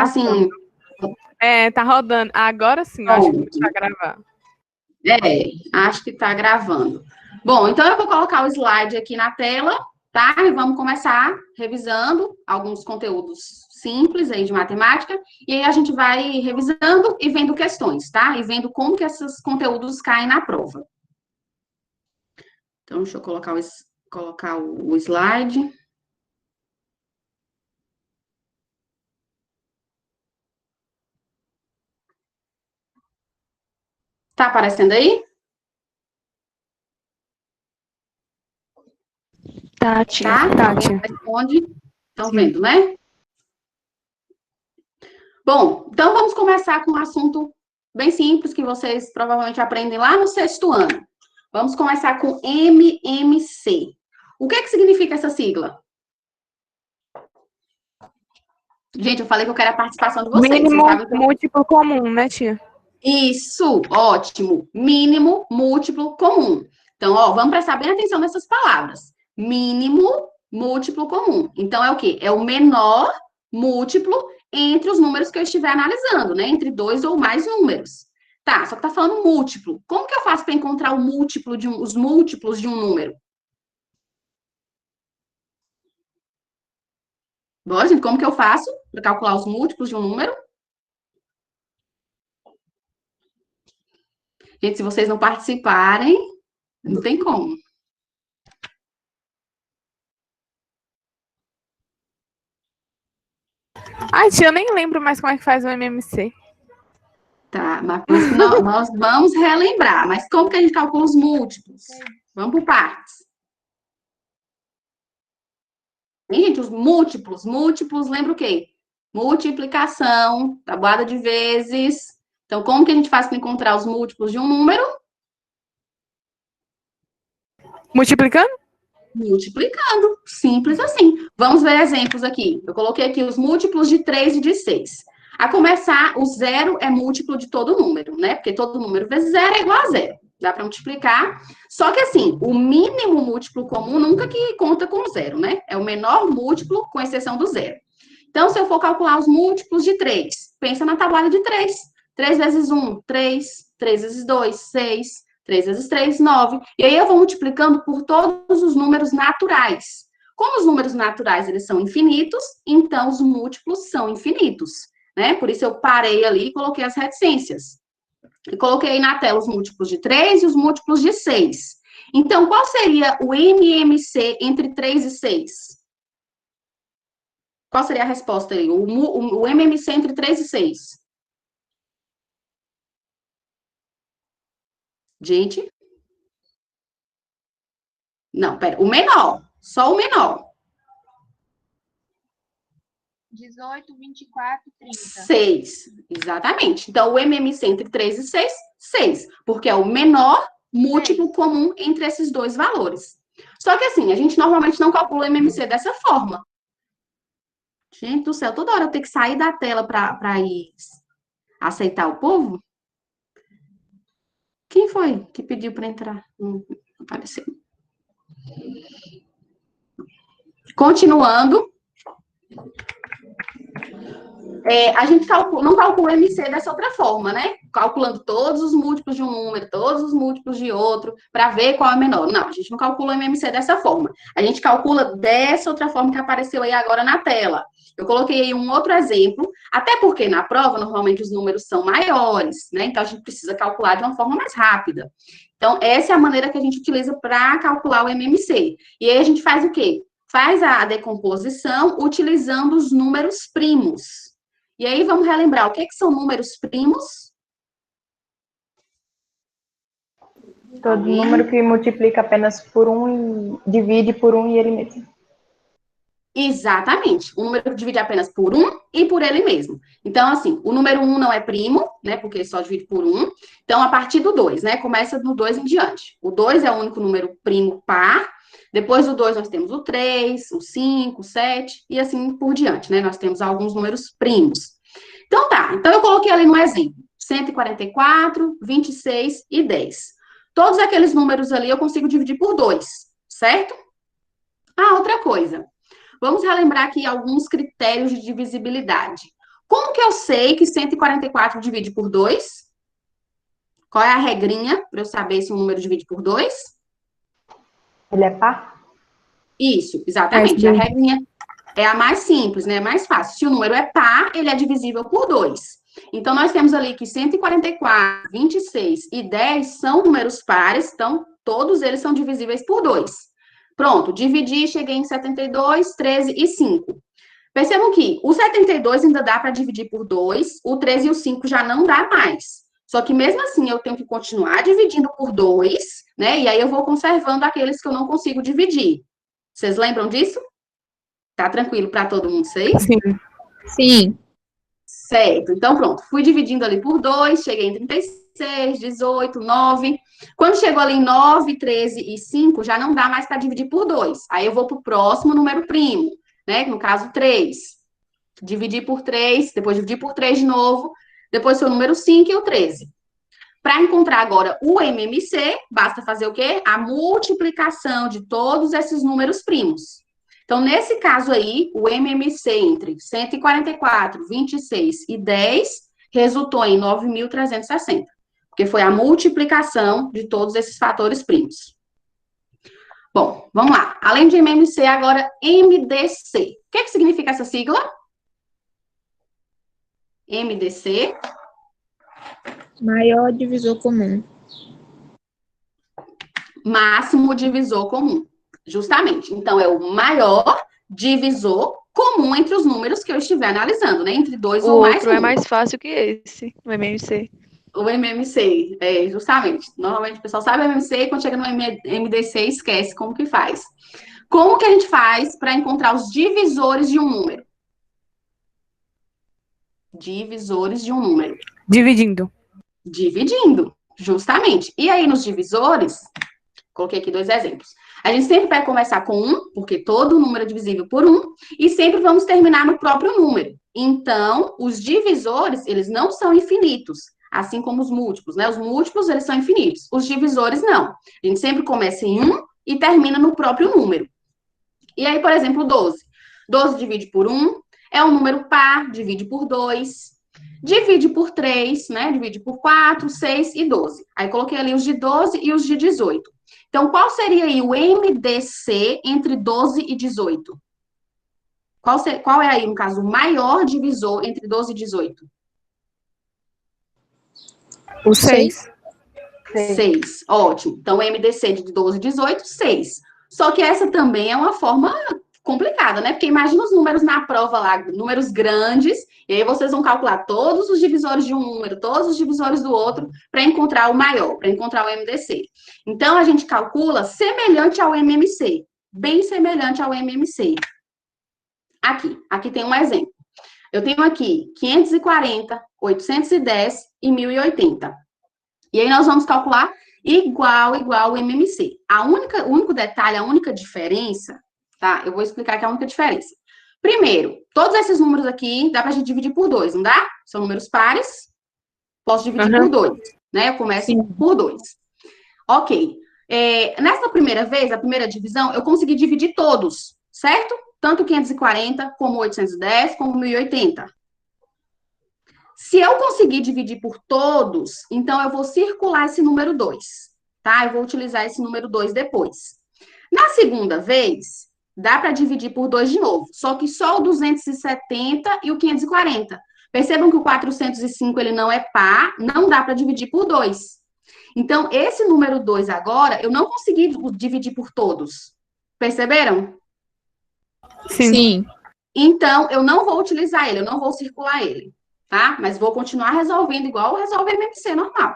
assim... Tá rodando. Agora sim, eu acho que está gravando. Acho que está gravando. Bom, então eu vou colocar o slide aqui na tela, tá? E vamos começar revisando alguns conteúdos simples aí de matemática, e aí a gente vai revisando e vendo questões, tá? E vendo como que esses conteúdos caem na prova. Então, deixa eu colocar o slide. Tá aparecendo aí? Tati. Responde. Estão vendo, né? Bom, então vamos começar com um assunto bem simples que vocês provavelmente aprendem lá no sexto ano. Vamos começar com MMC. O que significa essa sigla? Gente, eu falei que eu quero a participação de vocês. Mínimo vocês múltiplo comum, né, tia? Isso, ótimo. Mínimo múltiplo comum. Então, vamos prestar bem atenção nessas palavras. Mínimo múltiplo comum. Então, é o quê? É o menor múltiplo entre os números que eu estiver analisando, né? Entre 2 ou mais números. Tá, só que tá falando múltiplo. Como que eu faço para encontrar os múltiplos de um número? Bom, gente, como que eu faço para calcular os múltiplos de um número? Gente, se vocês não participarem, não tem como. Ai, tia, eu nem lembro mais como é que faz o MMC. Tá, mas por isso que nós vamos relembrar. Mas como que a gente calcula os múltiplos? Vamos por partes. E, gente, os múltiplos, lembra o quê? Multiplicação, tabuada de vezes. Então, como que a gente faz para encontrar os múltiplos de um número? Multiplicando? Multiplicando. Simples assim. Vamos ver exemplos aqui. Eu coloquei aqui os múltiplos de 3 e de 6. A começar, o zero é múltiplo de todo número, né? Porque todo número vezes zero é igual a zero. Dá para multiplicar. Só que assim, o mínimo múltiplo comum nunca que conta com zero, né? É o menor múltiplo, com exceção do zero. Então, se eu for calcular os múltiplos de 3, pensa na tabuada de 3. 3 vezes 1, 3. 3 vezes 2, 6. 3 vezes 3, 9. E aí eu vou multiplicando por todos os números naturais. Como os números naturais, eles são infinitos, então os múltiplos são infinitos, né? Por isso eu parei ali e coloquei as reticências. E coloquei na tela os múltiplos de 3 e os múltiplos de 6. Então, qual seria o MMC entre 3 e 6? Qual seria a resposta aí? O MMC entre 3 e 6? Gente? Não, pera. O menor. Só o menor. 18, 24, 30. 6. Exatamente. Então, o MMC entre 3 e 6, 6. Porque é o menor múltiplo comum entre esses dois valores. Só que assim, a gente normalmente não calcula o MMC dessa forma. Gente do céu, toda hora eu tenho que sair da tela para ir aceitar o povo? Quem foi que pediu para entrar? Não apareceu. Continuando. A gente não calcula o MC dessa outra forma, né? Calculando todos os múltiplos de um número, todos os múltiplos de outro, para ver qual é menor. Não, a gente não calcula o MMC dessa forma. A gente calcula dessa outra forma que apareceu aí agora na tela. Eu coloquei aí um outro exemplo, até porque na prova, normalmente, os números são maiores, né? Então, a gente precisa calcular de uma forma mais rápida. Então, essa é a maneira que a gente utiliza para calcular o MMC. E aí, a gente faz o quê? Faz a decomposição utilizando os números primos. E aí, vamos relembrar, o que são números primos? Todo número que multiplica apenas por um e divide por um e ele mesmo. Exatamente. O número divide apenas por um e por ele mesmo. Então, assim, o número 1 não é primo, né? Porque só divide por 1. Então, a partir do 2, né? Começa do 2 em diante. O 2 é o único número primo par. Depois do 2, nós temos o 3, o 5, o 7 e assim por diante, né? Nós temos alguns números primos. Então, tá. Então, eu coloquei ali no exemplo. 144, 26 e 10. Todos aqueles números ali eu consigo dividir por 2, certo? Ah, outra coisa. Vamos relembrar aqui alguns critérios de divisibilidade. Como que eu sei que 144 divide por 2? Qual é a regrinha para eu saber se um número divide por 2? Ele é par? Isso, exatamente. A regrinha é a mais simples, né? Mais fácil. Se o número é par, ele é divisível por 2. Então, nós temos ali que 144, 26 e 10 são números pares, então, todos eles são divisíveis por 2. Pronto, dividi, cheguei em 72, 13 e 5. Percebam que o 72 ainda dá para dividir por 2, o 13 e o 5 já não dá mais. Só que mesmo assim eu tenho que continuar dividindo por 2, né? E aí eu vou conservando aqueles que eu não consigo dividir. Vocês lembram disso? Tá tranquilo para todo mundo, sei? Sim. Sim. Certo. Então, pronto. Fui dividindo ali por 2, cheguei em 36, 18, 9. Quando chegou ali em 9, 13 e 5, já não dá mais para dividir por 2. Aí eu vou para o próximo número primo, né? No caso, 3. Dividir por 3, depois dividir por 3 de novo, depois foi o número 5 e o 13. Para encontrar agora o MMC, basta fazer o quê? A multiplicação de todos esses números primos. Então, nesse caso aí, o MMC entre 144, 26 e 10 resultou em 9.360, porque foi a multiplicação de todos esses fatores primos. Bom, vamos lá. Além de MMC, agora MDC. O que significa essa sigla? MDC. Maior divisor comum. Máximo divisor comum. Justamente. Então, é o maior divisor comum entre os números que eu estiver analisando, né? Entre dois ou mais outro é números. mais fácil que esse, o MMC. O MMC, justamente. Normalmente o pessoal sabe o MMC e quando chega no MDC esquece como que faz. Como que a gente faz para encontrar os divisores de um número? Divisores de um número. Dividindo. Dividindo, justamente. E aí, nos divisores, coloquei aqui 2 exemplos. A gente sempre vai começar com 1, porque todo número é divisível por 1, e sempre vamos terminar no próprio número. Então, os divisores, eles não são infinitos, assim como os múltiplos, né? Os múltiplos, eles são infinitos. Os divisores, não. A gente sempre começa em 1 e termina no próprio número. E aí, por exemplo, 12. 12 divide por 1, é um número par, divide por 2. Divide por 3, né? Divide por 4, 6 e 12. Aí coloquei ali os de 12 e os de 18. Então, qual seria aí o MDC entre 12 e 18? Qual é aí, no caso, o maior divisor entre 12 e 18? O 6. 6. Ótimo. Então, o MDC de 12 e 18, 6. Só que essa também é uma forma complicada, né? Porque imagina os números na prova lá, números grandes, e aí vocês vão calcular todos os divisores de um número, todos os divisores do outro, para encontrar o maior, para encontrar o MDC. Então, a gente calcula semelhante ao MMC, bem semelhante ao MMC. Aqui tem um exemplo. Eu tenho aqui 540, 810 e 1080. E aí nós vamos calcular igual o MMC. O único detalhe, a única diferença, tá? Eu vou explicar aqui a única diferença. Primeiro, todos esses números aqui dá pra gente dividir por 2, não dá? São números pares. Posso dividir por 2, né? Eu começo por 2. Ok. Nessa primeira vez, a primeira divisão, eu consegui dividir todos, certo? Tanto 540, como 810, como 1080. Se eu conseguir dividir por todos, então eu vou circular esse número 2, tá? Eu vou utilizar esse número 2 depois. Na segunda vez, dá para dividir por 2 de novo, só que só o 270 e o 540. Percebam que o 405 ele não é par, não dá para dividir por 2. Então, esse número 2 agora, eu não consegui dividir por todos. Perceberam? Sim. Então, eu não vou utilizar ele, eu não vou circular ele, tá? Mas vou continuar resolvendo igual resolve MMC normal.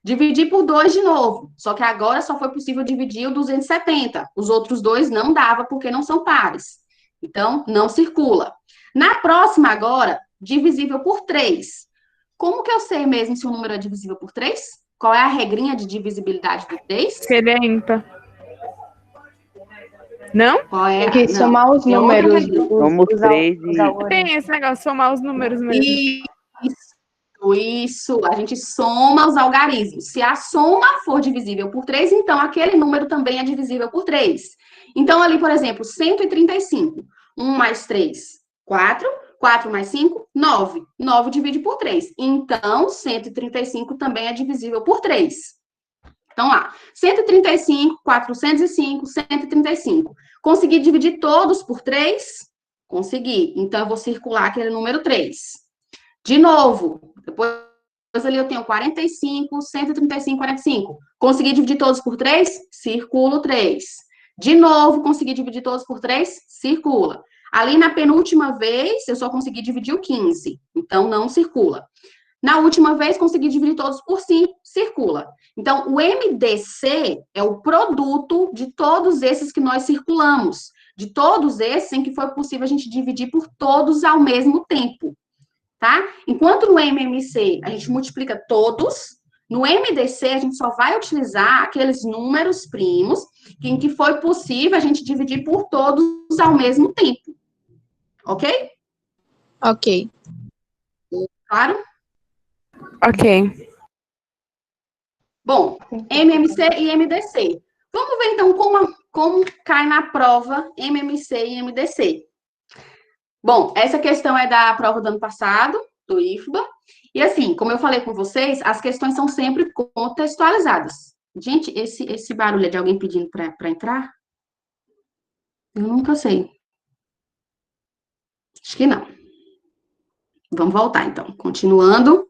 Dividir por 2 de novo, só que agora só foi possível dividir o 270. Os outros dois não dava porque não são pares. Então, não circula. Na próxima agora, divisível por 3. Como que eu sei mesmo se o número é divisível por 3? Qual é a regrinha de divisibilidade do 3? Se ele é ímpar. Não? Qual é? Tem que somar os números. Somos 3 e... Tem esse negócio, somar os números mesmo. Isso. A gente soma os algarismos. Se a soma for divisível por 3, então aquele número também é divisível por 3. Então, ali, por exemplo, 135. 1 mais 3, 4. 4 mais 5, 9. 9 divide por 3. Então, 135 também é divisível por 3. Então, lá, 135, 405, 135. Consegui dividir todos por 3? Consegui. Então, eu vou circular aquele número 3. De novo, depois ali eu tenho 45, 135, 45. Consegui dividir todos por 3? Circulo 3. De novo, consegui dividir todos por 3? Circula. Ali na penúltima vez, eu só consegui dividir o 15. Então, não circula. Na última vez, consegui dividir todos por 5, circula. Então, o MDC é o produto de todos esses que nós circulamos. De todos esses em que foi possível a gente dividir por todos ao mesmo tempo. Tá? Enquanto no MMC a gente multiplica todos, no MDC a gente só vai utilizar aqueles números primos em que foi possível a gente dividir por todos ao mesmo tempo. Ok? Ok. Claro? Ok. Bom, MMC e MDC. Vamos ver, então, como cai na prova MMC e MDC. Bom, essa questão é da prova do ano passado, do IFBA. E, assim, como eu falei com vocês, as questões são sempre contextualizadas. Gente, esse barulho é de alguém pedindo para entrar? Eu nunca sei. Acho que não. Vamos voltar, então. Continuando.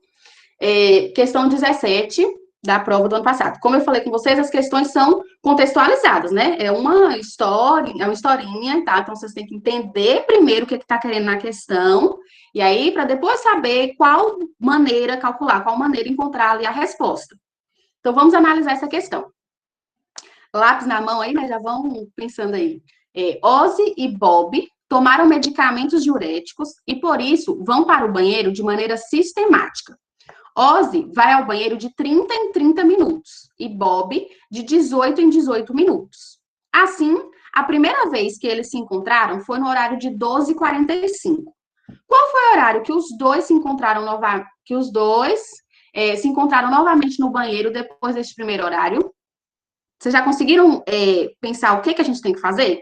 Questão 17 da prova do ano passado. Como eu falei com vocês, as questões são contextualizadas, né? É uma história, é uma historinha, tá? Então, vocês têm que entender primeiro o que está querendo na questão, e aí, para depois saber qual maneira calcular, qual maneira encontrar ali a resposta. Então, vamos analisar essa questão. Lápis na mão aí, né? Já vão pensando aí. Ozzy e Bob tomaram medicamentos diuréticos e, por isso, vão para o banheiro de maneira sistemática. Ozzy vai ao banheiro de 30 em 30 minutos e Bob de 18 em 18 minutos. Assim, a primeira vez que eles se encontraram foi no horário de 12h45. Qual foi o horário que os dois se encontraram se encontraram novamente no banheiro depois deste primeiro horário? Vocês já conseguiram pensar o que a gente tem que fazer?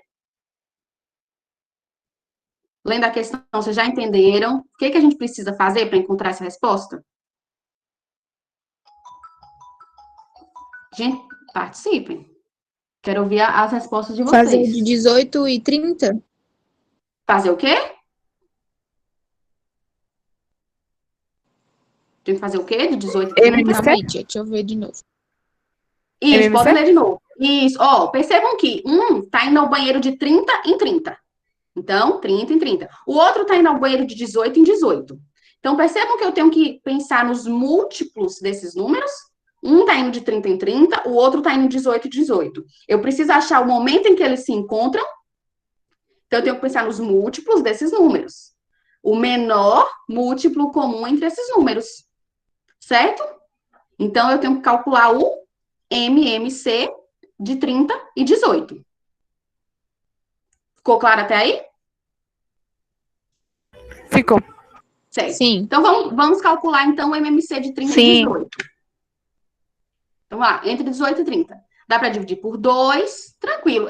Lendo a questão, vocês já entenderam o que a gente precisa fazer para encontrar essa resposta? Gente, participem. Quero ouvir as respostas de vocês. Fazer de 18 e 30? Fazer o quê? Tem que fazer o quê? De 18 e 30? Calma aí, tia, deixa eu ver de novo. Isso, MMC? pode ler de novo. Isso, ó, percebam que um tá indo ao banheiro de 30 em 30. Então, 30 em 30. O outro tá indo ao banheiro de 18 em 18. Então, percebam que eu tenho que pensar nos múltiplos desses números. Um tá indo de 30 em 30, o outro tá indo de 18 em 18. Eu preciso achar o momento em que eles se encontram. Então, eu tenho que pensar nos múltiplos desses números. O menor múltiplo comum entre esses números. Certo? Então, eu tenho que calcular o MMC de 30 e 18. Ficou claro até aí? Ficou. Certo. Sim. Então, vamos calcular, então, o MMC de 30 e 18. Então, vamos lá, entre 18 e 30. Dá para dividir por 2, tranquilo.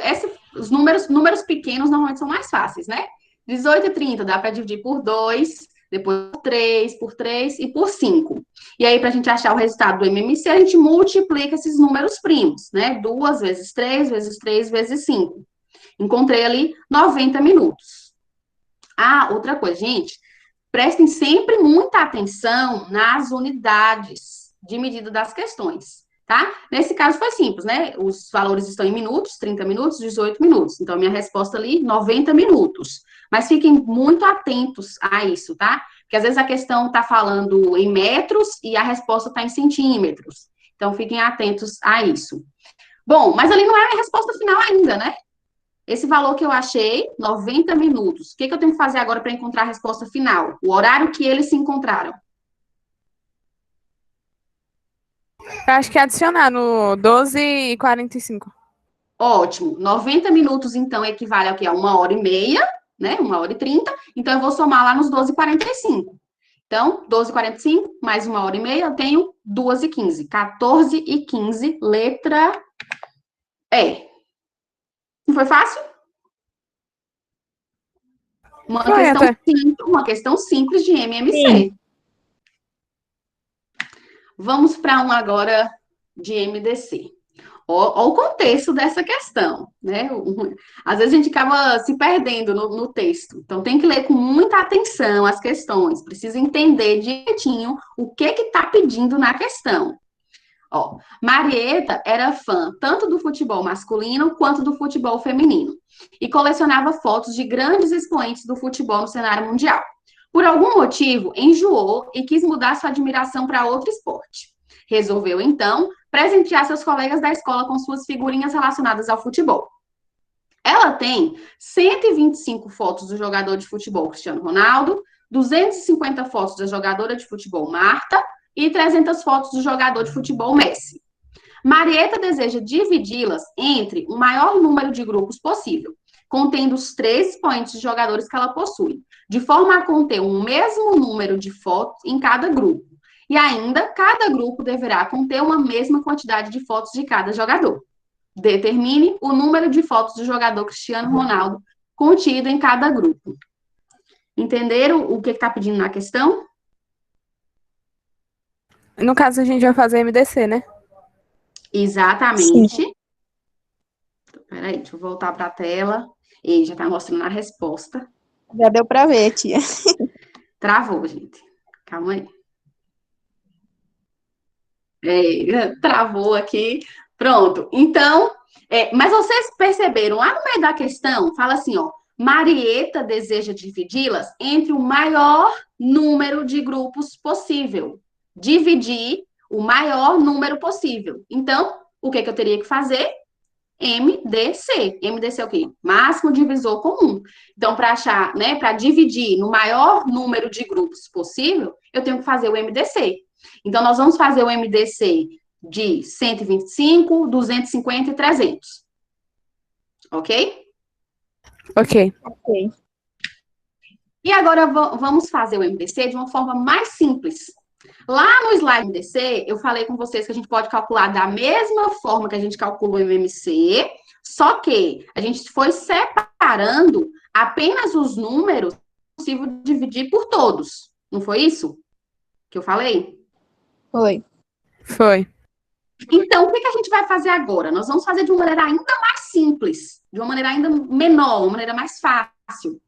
Os números pequenos normalmente são mais fáceis, né? 18 e 30 dá para dividir por 2, depois por 3 e por 5. E aí, para a gente achar o resultado do MMC, a gente multiplica esses números primos, né? 2 vezes 3, vezes 3, vezes 5. Encontrei ali 90 minutos. Ah, outra coisa, gente, prestem sempre muita atenção nas unidades de medida das questões, tá? Nesse caso foi simples, né? Os valores estão em minutos, 30 minutos, 18 minutos. Então, a minha resposta ali, 90 minutos. Mas fiquem muito atentos a isso, tá? Porque às vezes a questão está falando em metros e a resposta está em centímetros. Então, fiquem atentos a isso. Bom, mas ali não é a resposta final ainda, né? Esse valor que eu achei, 90 minutos. O que eu tenho que fazer agora para encontrar a resposta final? O horário que eles se encontraram. Eu acho que é adicionar no 12h45. Ótimo. 90 minutos, então, equivale ao quê? A 1h30, né? 1h30. Então, eu vou somar lá nos 12h45. Então, 12h45 mais 1h30, eu tenho 2h15. 14h15, letra E. Não foi fácil? Foi até. Uma questão simples de MMC. Sim. Vamos para um agora de MDC. Olha o contexto dessa questão, né? Às vezes a gente acaba se perdendo no texto. Então, tem que ler com muita atenção as questões. Precisa entender direitinho o que está pedindo na questão. Ó, Marieta era fã tanto do futebol masculino quanto do futebol feminino e colecionava fotos de grandes expoentes do futebol no cenário mundial. Por algum motivo, enjoou e quis mudar sua admiração para outro esporte. Resolveu, então, presentear seus colegas da escola com suas figurinhas relacionadas ao futebol. Ela tem 125 fotos do jogador de futebol Cristiano Ronaldo, 250 fotos da jogadora de futebol Marta e 300 fotos do jogador de futebol Messi. Marieta deseja dividi-las entre o maior número de grupos possível, contendo os 3 expoentes de jogadores que ela possui, de forma a conter o mesmo número de fotos em cada grupo. E ainda, cada grupo deverá conter uma mesma quantidade de fotos de cada jogador. Determine o número de fotos do jogador Cristiano Ronaldo contido em cada grupo. Entenderam o que está pedindo na questão? No caso, a gente vai fazer MDC, né? Exatamente. Peraí, deixa eu voltar para a tela. E já está mostrando a resposta. Já deu para ver, tia. Travou, gente. Calma aí. Travou aqui. Pronto. Então, mas vocês perceberam, lá no meio da questão, fala assim, ó, Marieta deseja dividi-las entre o maior número de grupos possível. Dividir o maior número possível. Então, o que eu teria que fazer? MDC. MDC é o quê? Máximo divisor comum. Então, para achar, né, para dividir no maior número de grupos possível, eu tenho que fazer o MDC. Então, nós vamos fazer o MDC de 125, 250 e 300. Ok? Ok. Ok. E agora vamos fazer o MDC de uma forma mais simples. Lá no slide MDC, eu falei com vocês que a gente pode calcular da mesma forma que a gente calcula o MMC, só que a gente foi separando apenas os números possível dividir por todos. Não foi isso que eu falei? Foi. Foi. Então, o que a gente vai fazer agora? Nós vamos fazer de uma maneira ainda mais simples, de uma maneira ainda menor, uma maneira mais fácil.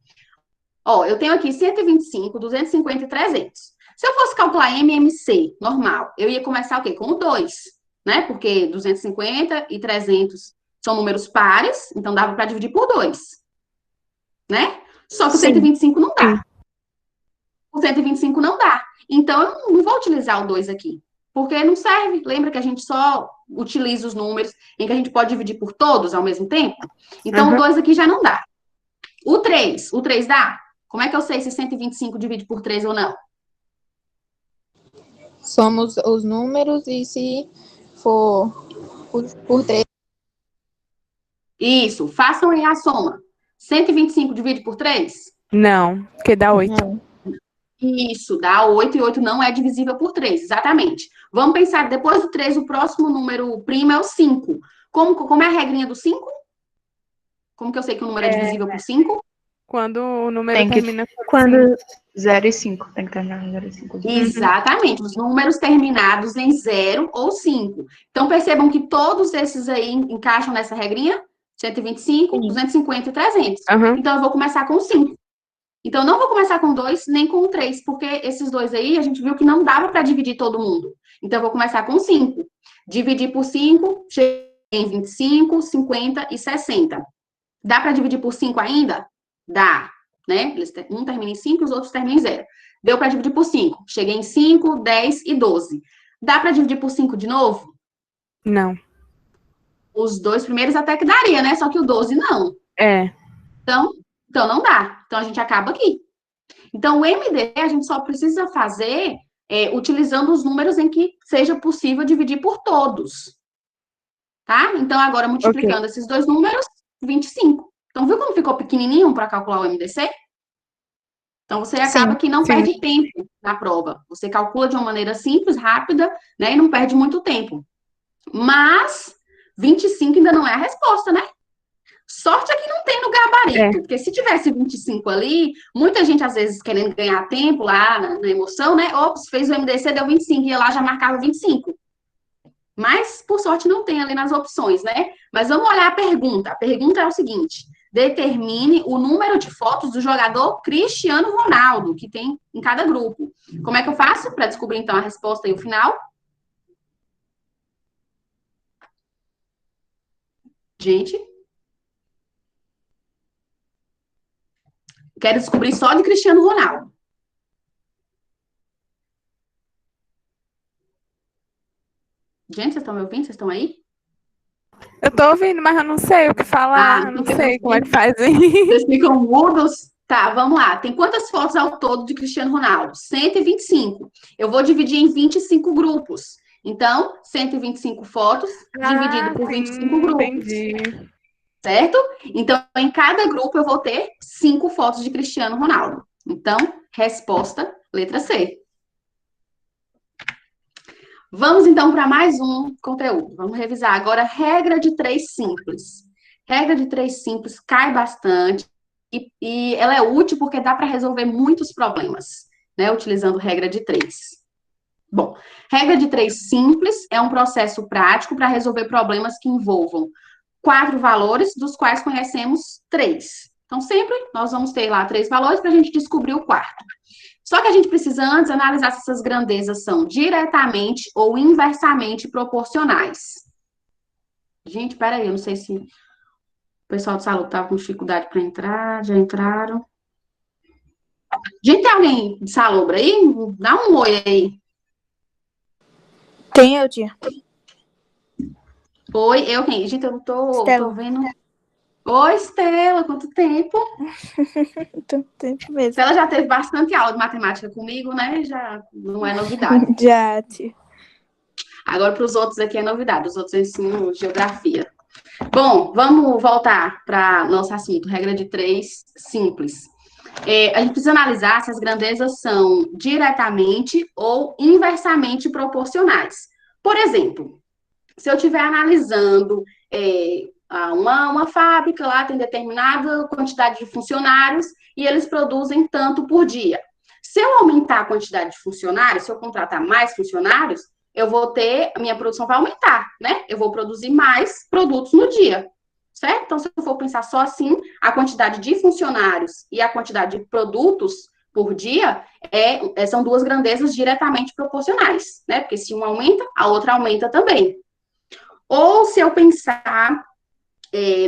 Ó, eu tenho aqui 125, 250 e 300. Se eu fosse calcular MMC normal, eu ia começar o quê? Com o 2, né? Porque 250 e 300 são números pares, então dava para dividir por 2, né? Só que o 125 não dá. O 125 não dá. Então, eu não vou utilizar o 2 aqui, porque não serve. Lembra que a gente só utiliza os números em que a gente pode dividir por todos ao mesmo tempo? Então, o 2 aqui já não dá. O 3 dá? Como é que eu sei se 125 divide por 3 ou não? Somos os números e se for por 3. Isso, façam aí a soma. 125 divide por 3? Não, porque dá 8. Não. Isso, dá 8 e 8 não é divisível por 3, exatamente. Vamos pensar, depois do 3, o próximo número primo é o 5. Como é a regrinha do 5? Como que eu sei que o número é divisível por 5? Quando o número Tem que- termina com Quando 0 e 5, tem que terminar em 0 e 5. Exatamente, os números terminados em 0 ou 5. Então, percebam que todos esses aí encaixam nessa regrinha? 125, 250 e 300. Aham. Então, eu vou começar com 5. Então, eu não vou começar com 2 nem com 3, porque esses dois aí, a gente viu que não dava para dividir todo mundo. Então, eu vou começar com 5. Dividir por 5, cheguei em 25, 50 e 60. Dá para dividir por 5 ainda? Dá, né? Um termina em 5 e os outros terminam em 0. Deu para dividir por 5. Cheguei em 5, 10 e 12. Dá para dividir por 5 de novo? Não. Os dois primeiros até que daria, né? Só que o 12 não. É. Então não dá. Então, a gente acaba aqui. Então, o MD a gente só precisa fazer utilizando os números em que seja possível dividir por todos. Tá? Então, agora, multiplicando esses dois números, 25. Então, viu como ficou pequenininho para calcular o MDC? Então, você acaba que não perde tempo na prova. Você calcula de uma maneira simples, rápida, né? E não perde muito tempo. Mas, 25 ainda não é a resposta, né? Sorte é que não tem no gabarito, porque se tivesse 25 ali, muita gente, às vezes, querendo ganhar tempo lá na emoção, né? Ops, fez o MDC, deu 25, ia lá, já marcava 25. Mas, por sorte, não tem ali nas opções, né? Mas vamos olhar a pergunta. A pergunta é o seguinte: determine o número de fotos do jogador Cristiano Ronaldo, que tem em cada grupo. Como é que eu faço para descobrir, então, a resposta e o final? Gente, quero descobrir só de Cristiano Ronaldo. Gente, vocês estão me ouvindo? Vocês estão aí? Eu tô ouvindo, mas eu não sei o que falar. Eu não sei como é que faz aí. Vocês ficam mudos? Tá, vamos lá. Tem quantas fotos ao todo de Cristiano Ronaldo? 125. Eu vou dividir em 25 grupos. Então, 125 fotos dividido por 25 grupos. Entendi. Certo? Então, em cada grupo eu vou ter 5 fotos de Cristiano Ronaldo. Então, resposta, letra C. Vamos, então, para mais um conteúdo. Vamos revisar agora regra de 3 simples. Regra de 3 simples cai bastante e ela é útil porque dá para resolver muitos problemas, né? Utilizando regra de 3. Bom, regra de 3 simples é um processo prático para resolver problemas que envolvam 4 valores, dos quais conhecemos 3. Então, sempre nós vamos ter lá 3 valores para a gente descobrir o quarto. Só que a gente precisa antes analisar se essas grandezas são diretamente ou inversamente proporcionais. Gente, peraí, eu não sei se o pessoal do salão estava com dificuldade para entrar, já entraram. Gente, tem alguém de Salobra aí? Dá um oi aí. Tem eu, tia. Oi, eu quem? Gente, eu não tô vendo. Oi, Estela, quanto tempo? Tanto tempo mesmo. Estela já teve bastante aula de matemática comigo, né? Já não é novidade. Já, tia. Agora, para os outros aqui é novidade. Os outros eu ensino geografia. Bom, vamos voltar para nosso assunto. Regra de 3, simples. A gente precisa analisar se as grandezas são diretamente ou inversamente proporcionais. Por exemplo, se eu estiver analisando uma fábrica lá, tem determinada quantidade de funcionários e eles produzem tanto por dia. Se eu aumentar a quantidade de funcionários, se eu contratar mais funcionários, eu vou ter, a minha produção vai aumentar, né? Eu vou produzir mais produtos no dia, certo? Então, se eu for pensar só assim, a quantidade de funcionários e a quantidade de produtos por dia são 2 grandezas diretamente proporcionais, né? Porque se uma aumenta, a outra aumenta também. Ou se eu pensar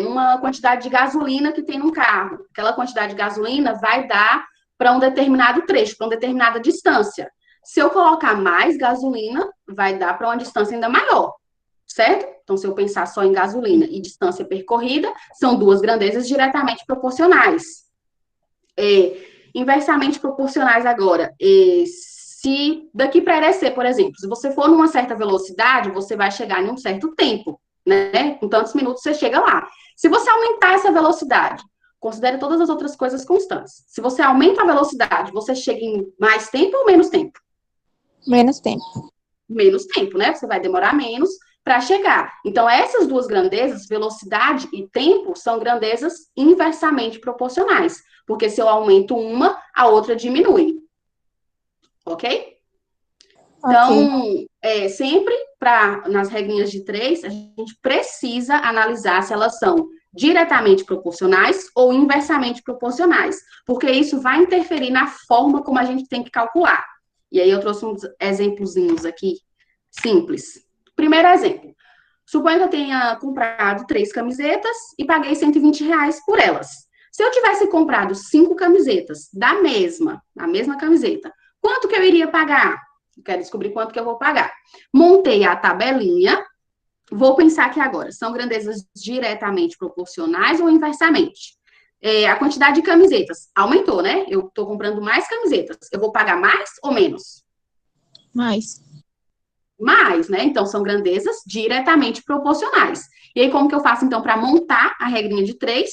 numa quantidade de gasolina que tem num carro, aquela quantidade de gasolina vai dar para um determinado trecho, para uma determinada distância. Se eu colocar mais gasolina, vai dar para uma distância ainda maior, certo? Então, se eu pensar só em gasolina e distância percorrida, são 2 grandezas diretamente proporcionais. Inversamente proporcionais agora. Se daqui para Irecê, por exemplo, se você for numa certa velocidade, você vai chegar em um certo tempo, né? Com tantos minutos você chega lá. Se você aumentar essa velocidade, considere todas as outras coisas constantes. Se você aumenta a velocidade, você chega em mais tempo ou menos tempo? Menos tempo. Menos tempo, né? Você vai demorar menos para chegar. Então, essas 2 grandezas, velocidade e tempo, são grandezas inversamente proporcionais. Porque se eu aumento uma, a outra diminui. Ok? Então, sempre nas regrinhas de 3, a gente precisa analisar se elas são diretamente proporcionais ou inversamente proporcionais, porque isso vai interferir na forma como a gente tem que calcular. E aí eu trouxe uns exemplozinhos aqui, simples. Primeiro exemplo. Suponha que eu tenha comprado 3 camisetas e paguei R$120 por elas. Se eu tivesse comprado 5 camisetas a mesma camiseta, quanto que eu iria pagar? Eu quero descobrir quanto que eu vou pagar. Montei a tabelinha. Vou pensar aqui agora. São grandezas diretamente proporcionais ou inversamente? A quantidade de camisetas aumentou, né? Eu estou comprando mais camisetas. Eu vou pagar mais ou menos? Mais. Mais, né? Então, são grandezas diretamente proporcionais. E aí, como que eu faço, então, para montar a regrinha de 3?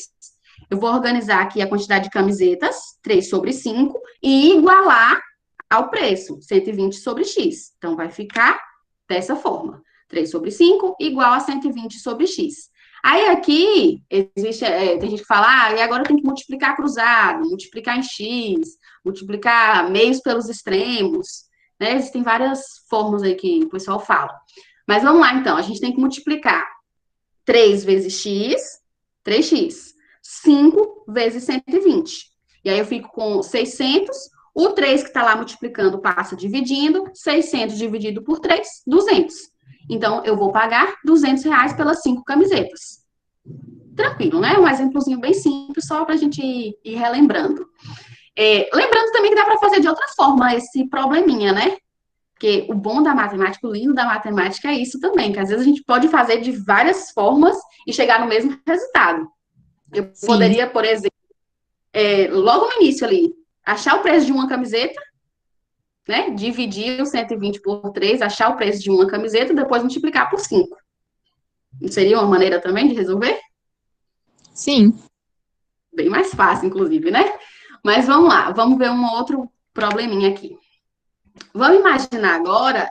Eu vou organizar aqui a quantidade de camisetas, 3 sobre 5, e igualar ao preço, 120 sobre X. Então, vai ficar dessa forma. 3 sobre 5 igual a 120 sobre X. Aí aqui, existe, tem gente que fala, e agora tem que multiplicar cruzado, multiplicar em x, multiplicar meios pelos extremos, né? Existem várias formas aí que o pessoal fala. Mas vamos lá, então, a gente tem que multiplicar 3 vezes x, 3x, 5 vezes 120. E aí eu fico com 600, o 3 que está lá multiplicando passa dividindo, 600 dividido por 3, 200. Então, eu vou pagar R$ 200 pelas 5 camisetas. Tranquilo, né? Um exemplozinho bem simples, só para a gente ir relembrando. Lembrando também que dá para fazer de outra forma esse probleminha, né? Porque o bom da matemática, o lindo da matemática é isso também, que às vezes a gente pode fazer de várias formas e chegar no mesmo resultado. Eu poderia, por exemplo, logo no início ali, achar o preço de uma camiseta, né? Dividir o 120 por 3, achar o preço de uma camiseta e depois multiplicar por 5. Não seria uma maneira também de resolver? Sim. Bem mais fácil, inclusive, né? Mas vamos lá, vamos ver um outro probleminha aqui. Vamos imaginar agora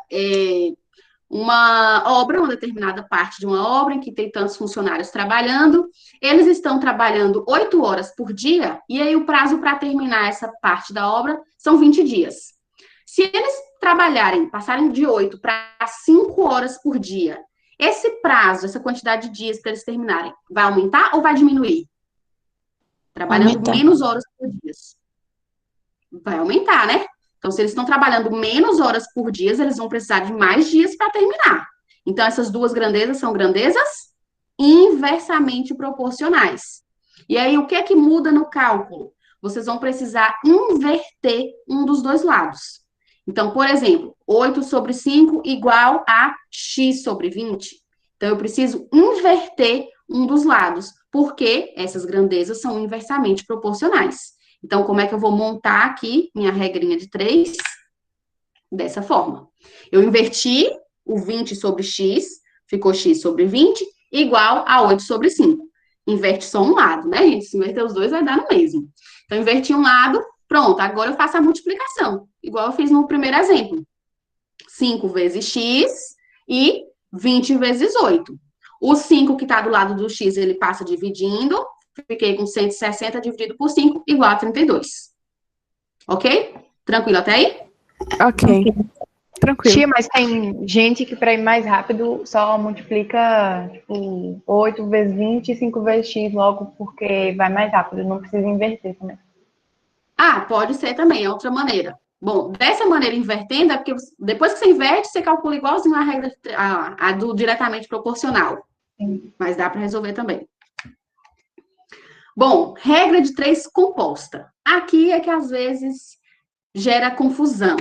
uma obra, uma determinada parte de uma obra em que tem tantos funcionários trabalhando. Eles estão trabalhando 8 horas por dia, e aí o prazo para terminar essa parte da obra são 20 dias. Se eles passarem de 8 para 5 horas por dia, esse prazo, essa quantidade de dias para eles terminarem, vai aumentar ou vai diminuir? Trabalhando Aumentar. menos horas por dia. Vai aumentar, né? Então, se eles estão trabalhando menos horas por dia, eles vão precisar de mais dias para terminar. Então, essas duas grandezas são grandezas inversamente proporcionais. E aí, o que é que muda no cálculo? Vocês vão precisar inverter um dos dois lados. Então, por exemplo, 8 sobre 5 igual a x sobre 20. Então, eu preciso inverter um dos lados, porque essas grandezas são inversamente proporcionais. Então, como é que eu vou montar aqui minha regrinha de 3? Dessa forma. Eu inverti o 20 sobre x, ficou x sobre 20, igual a 8 sobre 5. Inverte só um lado, né, gente? Se inverter os dois, vai dar no mesmo. Então, inverti um lado, pronto. Agora eu faço a multiplicação, igual eu fiz no primeiro exemplo. 5 vezes x e 20 vezes 8. O 5 que está do lado do x, ele passa dividindo. Fiquei com 160 dividido por 5, igual a 32. Ok? Tranquilo até aí? Ok. Tranquilo. Tia, mas tem gente que para ir mais rápido só multiplica, tipo, 8 vezes 20 e 5 vezes x logo, porque vai mais rápido, não precisa inverter também. Ah, pode ser também, é outra maneira. Bom, dessa maneira invertendo, é porque depois que você inverte, você calcula igualzinho a regra do diretamente proporcional. Sim. Mas dá para resolver também. Bom, regra de 3 composta. Aqui é que às vezes gera confusão,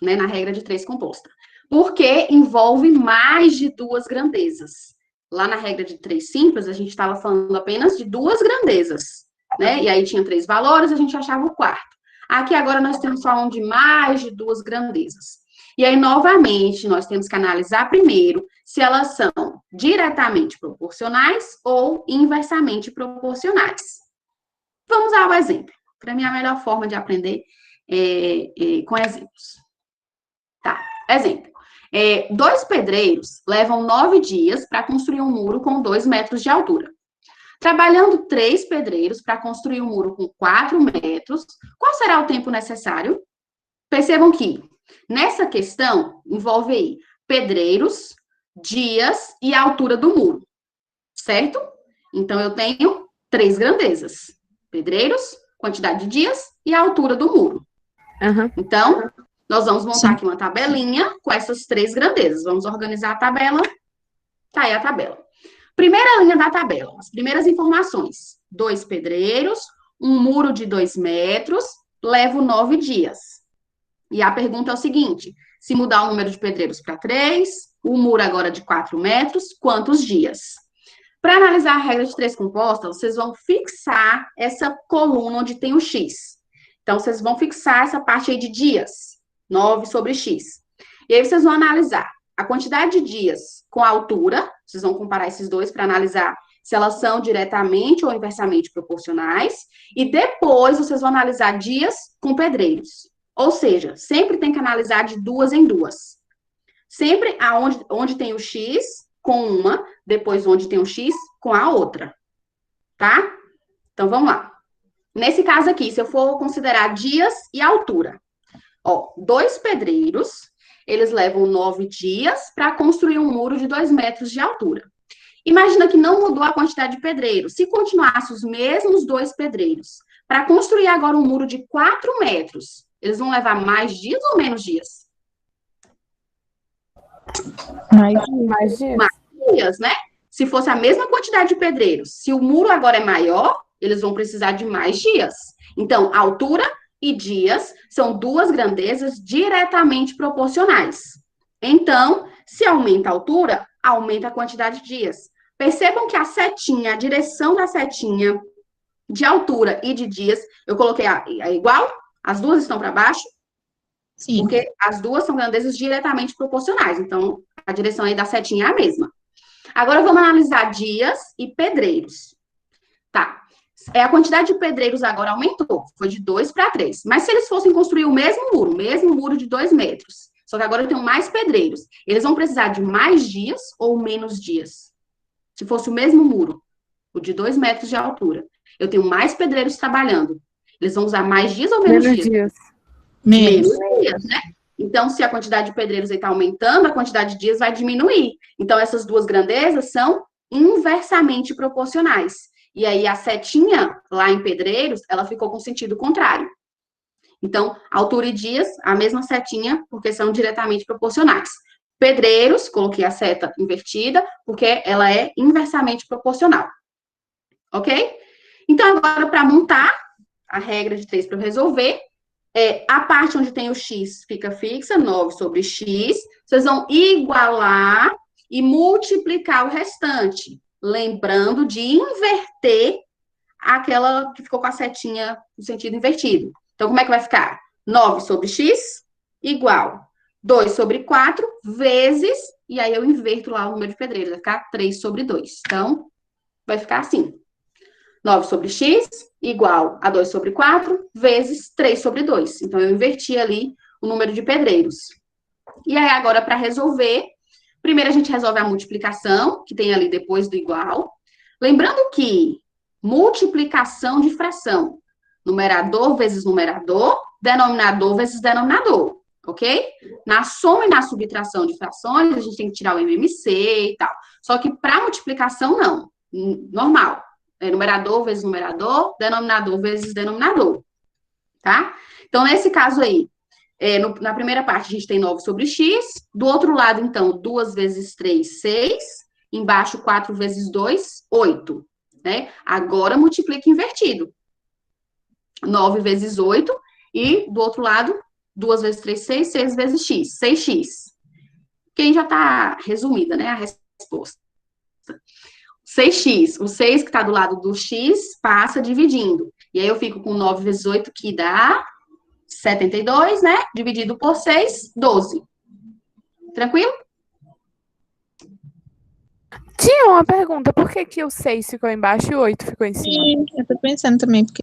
né, na regra de 3 composta. Porque envolve mais de 2 grandezas. Lá na regra de 3 simples, a gente estava falando apenas de 2 grandezas, né? E aí tinha 3 valores, a gente achava o quarto. Aqui agora nós estamos falando de mais de 2 grandezas. E aí, novamente, nós temos que analisar primeiro se elas são diretamente proporcionais ou inversamente proporcionais. Vamos ao exemplo. Para mim, a melhor forma de aprender é com exemplos. Tá, exemplo. 2 pedreiros levam 9 dias para construir um muro com 2 metros de altura. Trabalhando 3 pedreiros para construir um muro com 4 metros, qual será o tempo necessário? Percebam que nessa questão envolve aí pedreiros, dias e a altura do muro, certo? Então, eu tenho 3 grandezas. Pedreiros, quantidade de dias e a altura do muro. Uhum. Então, nós vamos montar aqui uma tabelinha com essas 3 grandezas. Vamos organizar a tabela. Tá aí a tabela. Primeira linha da tabela, as primeiras informações. 2 pedreiros, um muro de 2 metros, levo 9 dias. E a pergunta é o seguinte, se mudar o número de pedreiros para 3, o muro agora de 4 metros, quantos dias? Para analisar a regra de 3 composta, vocês vão fixar essa coluna onde tem o x. Então, vocês vão fixar essa parte aí de dias, 9 sobre x. E aí, vocês vão analisar a quantidade de dias com a altura, vocês vão comparar esses dois para analisar se elas são diretamente ou inversamente proporcionais, e depois vocês vão analisar dias com pedreiros. Ou seja, sempre tem que analisar de 2 em 2. Sempre onde tem o x, com uma, depois onde tem um X com a outra, tá? Então, vamos lá. Nesse caso aqui, se eu for considerar dias e altura, ó, 2 pedreiros, eles levam 9 dias para construir um muro de 2 metros de altura. Imagina que não mudou a quantidade de pedreiros. Se continuasse os mesmos 2 pedreiros, para construir agora um muro de 4 metros, eles vão levar mais dias ou menos dias? Mais dias. Mais dias, né? Se fosse a mesma quantidade de pedreiros, se o muro agora é maior, eles vão precisar de mais dias. Então, altura e dias são 2 grandezas diretamente proporcionais. Então, se aumenta a altura, aumenta a quantidade de dias. Percebam que a setinha, a direção da setinha de altura e de dias, eu coloquei igual? As duas estão para baixo? Sim. Porque as duas são grandezas diretamente proporcionais. Então, a direção aí da setinha é a mesma. Agora, vamos analisar dias e pedreiros. Tá. A quantidade de pedreiros agora aumentou. Foi de 2 para 3. Mas se eles fossem construir o mesmo muro de 2 metros, só que agora eu tenho mais pedreiros, eles vão precisar de mais dias ou menos dias? Se fosse o mesmo muro, o de 2 metros de altura, eu tenho mais pedreiros trabalhando. Eles vão usar mais dias ou menos dias? Menos dias, né? Então, se a quantidade de pedreiros está aumentando, a quantidade de dias vai diminuir. Então, essas duas grandezas são inversamente proporcionais. E aí, a setinha lá em pedreiros, ela ficou com sentido contrário. Então, altura e dias, a mesma setinha, porque são diretamente proporcionais. Pedreiros, coloquei a seta invertida, porque ela é inversamente proporcional. Ok? Então, agora, para montar a regra de 3 para eu resolver, a parte onde tem o x fica fixa, 9 sobre x. Vocês vão igualar e multiplicar o restante. Lembrando de inverter aquela que ficou com a setinha no sentido invertido. Então, como é que vai ficar? 9 sobre x igual 2 sobre 4 vezes, e aí eu inverto lá o número de pedreiros, vai ficar 3 sobre 2. Então, vai ficar assim. 9 sobre x igual a 2 sobre 4 vezes 3 sobre 2. Então, eu inverti ali o número de pedreiros. E aí, agora, para resolver, primeiro a gente resolve a multiplicação, que tem ali depois do igual. Lembrando que multiplicação de fração, numerador vezes numerador, denominador vezes denominador, ok? Na soma e na subtração de frações, a gente tem que tirar o MMC e tal. Só que para multiplicação, não. Normal. Numerador vezes numerador, denominador vezes denominador, tá? Então, nesse caso aí, na primeira parte, a gente tem 9 sobre x. Do outro lado, então, 2 vezes 3, 6. Embaixo, 4 vezes 2, 8. Né? Agora, multiplica invertido. 9 vezes 8. E, do outro lado, 2 vezes 3, 6. 6 vezes x, 6x. Quem já está resumida, né, a resposta. 6x, o 6 que está do lado do x, passa dividindo. E aí eu fico com 9 vezes 8, que dá 72, né? Dividido por 6, 12. Tranquilo? Tinha uma pergunta, por que o 6 ficou embaixo e o 8 ficou em cima? Sim, eu tô pensando também, porque...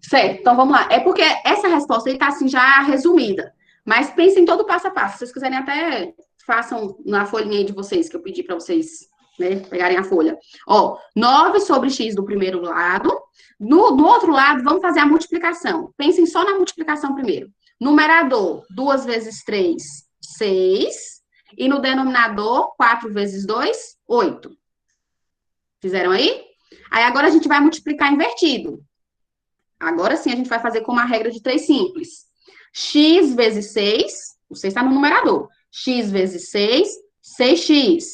Certo, então vamos lá. É porque essa resposta aí tá assim já resumida. Mas pensem todo passo a passo. Se vocês quiserem até façam na folhinha aí de vocês, que eu pedi para vocês, né, pegarem a folha. Ó, 9 sobre x do primeiro lado. Do outro lado, vamos fazer a multiplicação. Pensem só na multiplicação primeiro. Numerador, 2 vezes 3, 6. E no denominador, 4 vezes 2, 8. Fizeram aí? Aí agora a gente vai multiplicar invertido. Agora sim a gente vai fazer como a regra de 3 simples. X vezes 6, o 6 está no numerador. X vezes 6, 6x.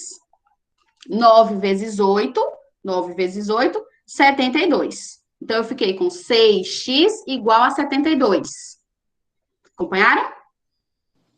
9 vezes 8, 72. Então, eu fiquei com 6x igual a 72. Acompanharam?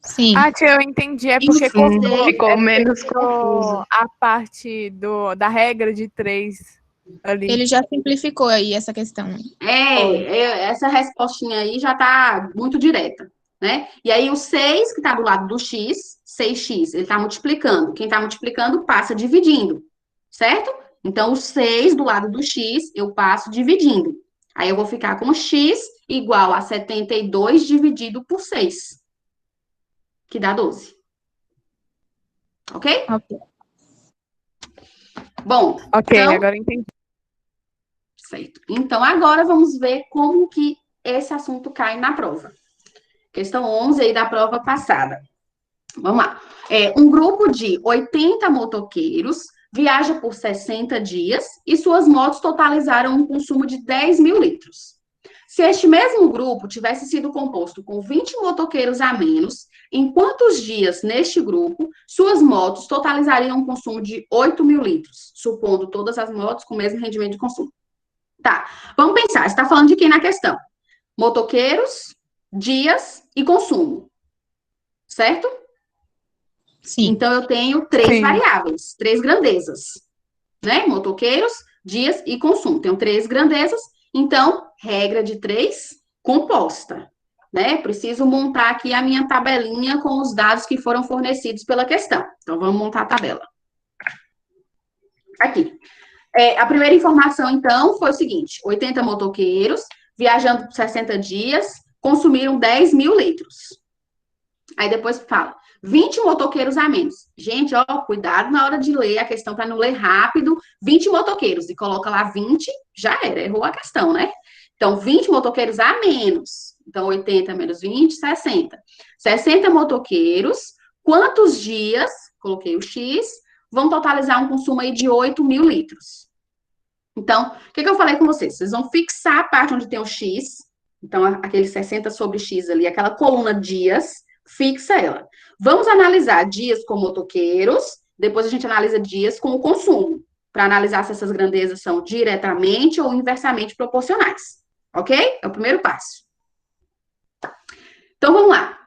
Sim. Ah, tia, eu entendi. É porque Ficou menos confuso. a parte da regra de 3 ali. Ele já simplificou aí essa questão. Essa respostinha aí já está muito direta, né? E aí, o 6 que está do lado do x, 6x, ele está multiplicando. Quem está multiplicando passa dividindo, certo? Então, o 6 do lado do x, eu passo dividindo. Aí, eu vou ficar com x igual a 72 dividido por 6, que dá 12. Ok? Ok. Bom, Ok, então, agora eu entendi. certo. Então, agora vamos ver como que esse assunto cai na prova. Questão 11 aí da prova passada. Vamos lá. Um grupo de 80 motoqueiros viaja por 60 dias e suas motos totalizaram um consumo de 10 mil litros. Se este mesmo grupo tivesse sido composto com 20 motoqueiros a menos, em quantos dias neste grupo suas motos totalizariam um consumo de 8 mil litros, supondo todas as motos com o mesmo rendimento de consumo? Tá, vamos pensar, você está falando de quem na questão? Motoqueiros, dias e consumo, certo? Sim. Então, eu tenho três Sim. variáveis, três grandezas, né? Motoqueiros, dias e consumo. Tenho três grandezas, então, regra de três composta, né? Preciso montar aqui a minha tabelinha com os dados que foram fornecidos pela questão. Então, vamos montar a tabela. Aqui. A primeira informação, então, foi o seguinte: 80 motoqueiros, viajando por 60 dias, consumiram 10 mil litros. Aí depois fala, 20 motoqueiros a menos. Gente, ó, cuidado na hora de ler a questão para não ler rápido. 20 motoqueiros, e coloca lá 20, já era, errou a questão, né? Então, 20 motoqueiros a menos. Então, 80 menos 20, 60. 60 motoqueiros, quantos dias, coloquei o X, vão totalizar um consumo aí de 8 mil litros. Então, o que eu falei com vocês? Vocês vão fixar a parte onde tem o X, então, aquele 60 sobre X ali, aquela coluna dias, fixa ela. Vamos analisar dias com motoqueiros, depois a gente analisa dias com o consumo, para analisar se essas grandezas são diretamente ou inversamente proporcionais. Ok? É o primeiro passo. Então, vamos lá.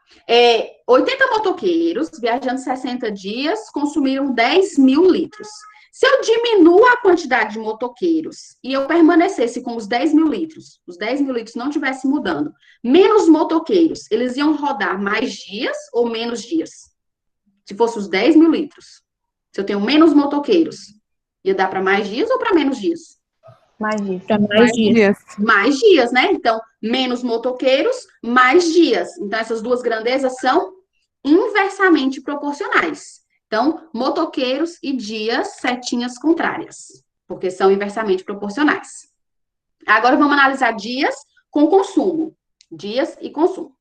80 motoqueiros, viajando 60 dias, consumiram 10 mil litros. Se eu diminuo a quantidade de motoqueiros e eu permanecesse com os 10 mil litros não estivessem mudando, menos motoqueiros, eles iam rodar mais dias ou menos dias? Se fosse os 10 mil litros. Se eu tenho menos motoqueiros, ia dar para mais dias ou para menos dias? Mais disso. Para mais dias. Mais dias, né? Então, menos motoqueiros, mais dias. Então, essas duas grandezas são inversamente proporcionais. Então, motoqueiros e dias, setinhas contrárias, porque são inversamente proporcionais. Agora, vamos analisar dias com consumo. Dias e consumo.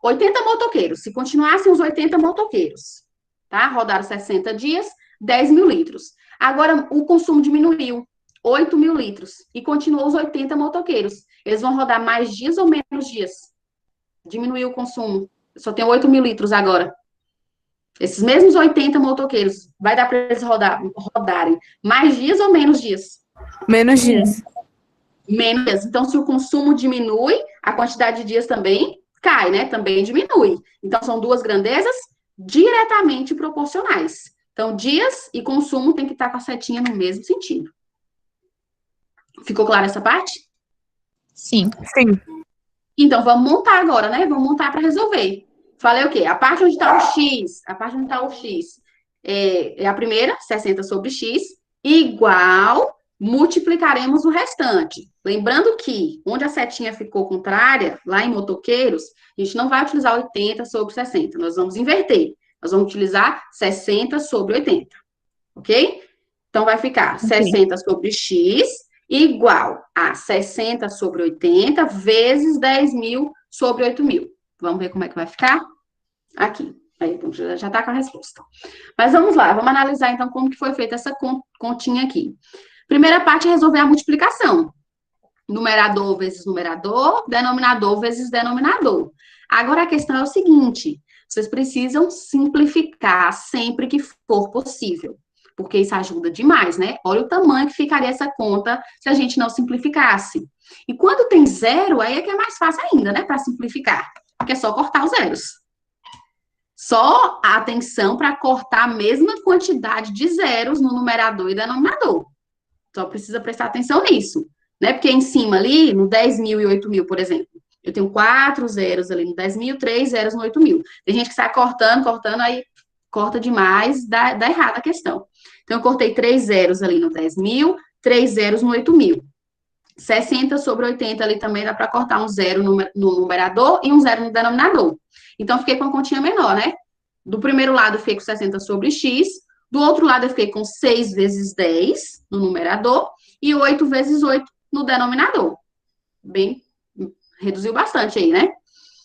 80 motoqueiros. Se continuassem os 80 motoqueiros, tá? Rodaram 60 dias, 10 mil litros. Agora, o consumo diminuiu. 8 mil litros. E continuou os 80 motoqueiros. Eles vão rodar mais dias ou menos dias? Diminuiu o consumo. Só tem 8 mil litros agora. Esses mesmos 80 motoqueiros, vai dar para eles rodarem mais dias ou menos dias? Menos dias. Menos dias. Então, se o consumo diminui, a quantidade de dias também cai, né? Também diminui. Então, são duas grandezas diretamente proporcionais. Então, dias e consumo tem que estar com a setinha no mesmo sentido. Ficou clara essa parte? Sim. Sim. Então, vamos montar agora, né? Vamos montar para resolver. Falei o quê? A parte onde está o X, é a primeira, 60 sobre X, igual, multiplicaremos o restante. Lembrando que, onde a setinha ficou contrária, lá em motoqueiros, a gente não vai utilizar 80 sobre 60, nós vamos inverter. Nós vamos utilizar 60 sobre 80, ok? Então, vai ficar 60 sobre X igual a 60 sobre 80 vezes 10 mil sobre 8 mil. Vamos ver como é que vai ficar? Aqui. Aí, já está com a resposta. Mas vamos lá, vamos analisar então como que foi feita essa continha aqui. Primeira parte é resolver a multiplicação. Numerador vezes numerador, denominador vezes denominador. Agora a questão é o seguinte: vocês precisam simplificar sempre que for possível, porque isso ajuda demais, né? Olha o tamanho que ficaria essa conta se a gente não simplificasse. E quando tem zero, aí é que é mais fácil ainda, né, para simplificar, porque é só cortar os zeros. Só a atenção para cortar a mesma quantidade de zeros no numerador e denominador. Só precisa prestar atenção nisso, né? Porque em cima ali, no 10 mil e 8 mil, por exemplo, eu tenho 4 zeros ali no 10 mil, 3 zeros no 8 mil. Tem gente que sai cortando, aí corta demais, dá errado a questão. Então, eu cortei 3 zeros ali no 10 mil, 3 zeros no 8 mil. 60 sobre 80 ali também dá para cortar um zero no numerador e um zero no denominador. Então, fiquei com a continha menor, né? Do primeiro lado, fiquei com 60 sobre x, Do outro lado, eu fiquei com 6 vezes 10 no numerador e 8 vezes 8 no denominador. Bem, reduziu bastante aí, né?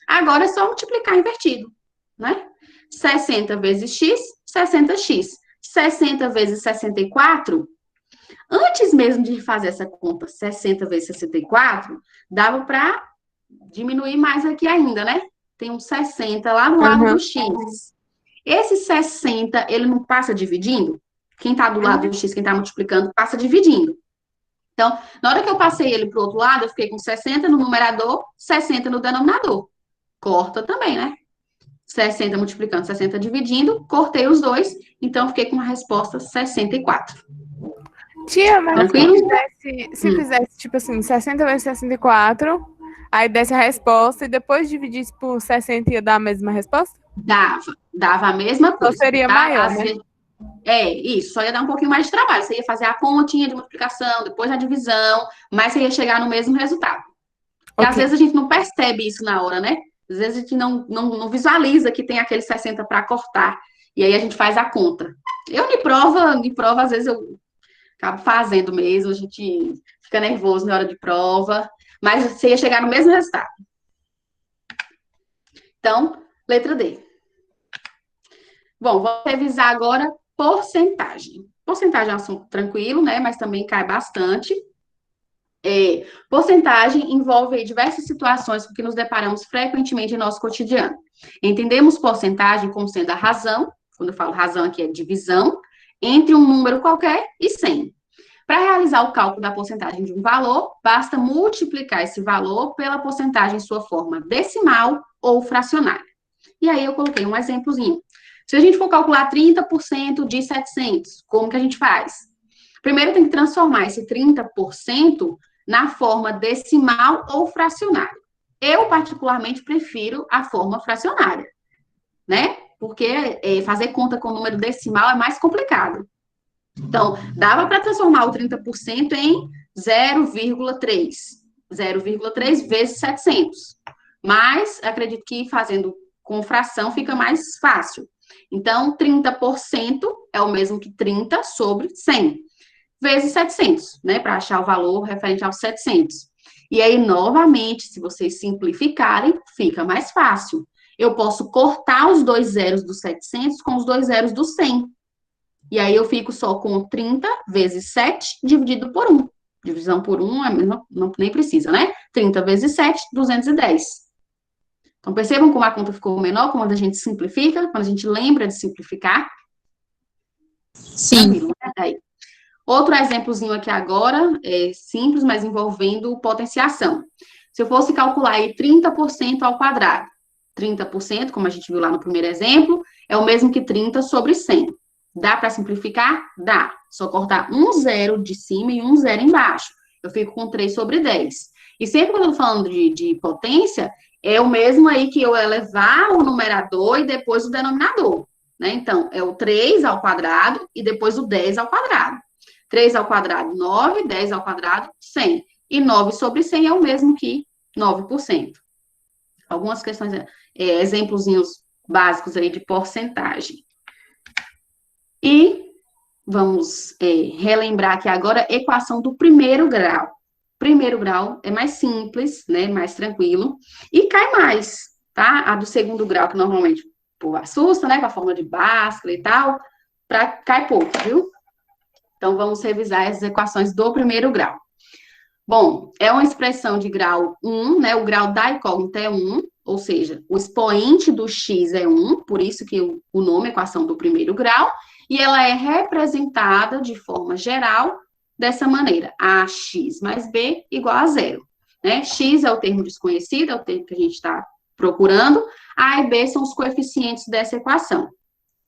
Agora é só multiplicar invertido, né? 60 vezes x, 60x. 60 vezes 64, antes mesmo de fazer essa conta, 60 vezes 64, dava para diminuir mais aqui ainda, né? Tem um 60 lá no lado do x. Esse 60, ele não passa dividindo? Quem está do lado do x, quem está multiplicando, passa dividindo. Então, na hora que eu passei ele para o outro lado, eu fiquei com 60 no numerador, 60 no denominador. Corta também, né? 60 multiplicando, 60 dividindo, cortei os dois, então fiquei com a resposta 64. Tia, mas Tranquilo? se fizesse, tipo assim, 60 vezes 64, aí desse a resposta e depois dividisse por 60 ia dar a mesma resposta? Dava a mesma coisa. Só seria tá? maior, né? Isso, só ia dar um pouquinho mais de trabalho. Você ia fazer a continha de multiplicação, depois a divisão, mas você ia chegar no mesmo resultado. E às vezes a gente não percebe isso na hora, né? Às vezes a gente não visualiza que tem aquele 60 para cortar. E aí a gente faz a conta. Eu, de prova, às vezes eu acabo fazendo mesmo, a gente fica nervoso na hora de prova, mas você ia chegar no mesmo resultado. Então, letra D. Bom, vou revisar agora porcentagem. Porcentagem é um assunto tranquilo, né? Mas também cai bastante. Porcentagem envolve diversas situações com que nos deparamos frequentemente em nosso cotidiano. Entendemos porcentagem como sendo a razão, quando eu falo razão aqui é divisão, entre um número qualquer e 100. Para realizar o cálculo da porcentagem de um valor, basta multiplicar esse valor pela porcentagem em sua forma decimal ou fracionária. E aí eu coloquei um exemplozinho. Se a gente for calcular 30% de 700, como que a gente faz? Primeiro tem que transformar esse 30% na forma decimal ou fracionária. Eu, particularmente, prefiro a forma fracionária, né? Porque fazer conta com número decimal é mais complicado. Então, dava para transformar o 30% em 0,3. 0,3 vezes 700. Mas, acredito que fazendo com fração fica mais fácil. Então, 30% é o mesmo que 30 sobre 100, vezes 700, né? Para achar o valor referente aos 700. E aí, novamente, se vocês simplificarem, fica mais fácil. Eu posso cortar os dois zeros dos 700 com os dois zeros do 100. E aí, eu fico só com 30 vezes 7 dividido por 1. Divisão por 1, nem precisa, né? 30 vezes 7, 210. Então, percebam como a conta ficou menor, quando a gente simplifica, quando a gente lembra de simplificar. Sim. Aí. Outro exemplozinho aqui agora, simples, mas envolvendo potenciação. Se eu fosse calcular aí 30% ao quadrado, 30%, como a gente viu lá no primeiro exemplo, é o mesmo que 30 sobre 100. Dá para simplificar? Dá. Só cortar um zero de cima e um zero embaixo. Eu fico com 3 sobre 10. E sempre quando eu tô falando de potência, é o mesmo aí que eu elevar o numerador e depois o denominador, né? Então, é o 3 ao quadrado e depois o 10 ao quadrado. 3 ao quadrado, 9, 10 ao quadrado, 100. E 9 sobre 100 é o mesmo que 9%. Algumas questões, exemplozinhos básicos aí de porcentagem. E vamos relembrar aqui agora a equação do primeiro grau. Primeiro grau é mais simples, né, mais tranquilo, e cai mais, tá? A do segundo grau, que normalmente assusta, né, com a forma de Bhaskara e tal, cai pouco, viu? Então, vamos revisar as equações do primeiro grau. Bom, é uma expressão de grau 1, né, o grau da incógnita é 1, ou seja, o expoente do x é 1, por isso que o nome é equação do primeiro grau, e ela é representada de forma geral dessa maneira, ax mais b igual a 0. Né? X é o termo desconhecido, é o termo que a gente está procurando, a e b são os coeficientes dessa equação.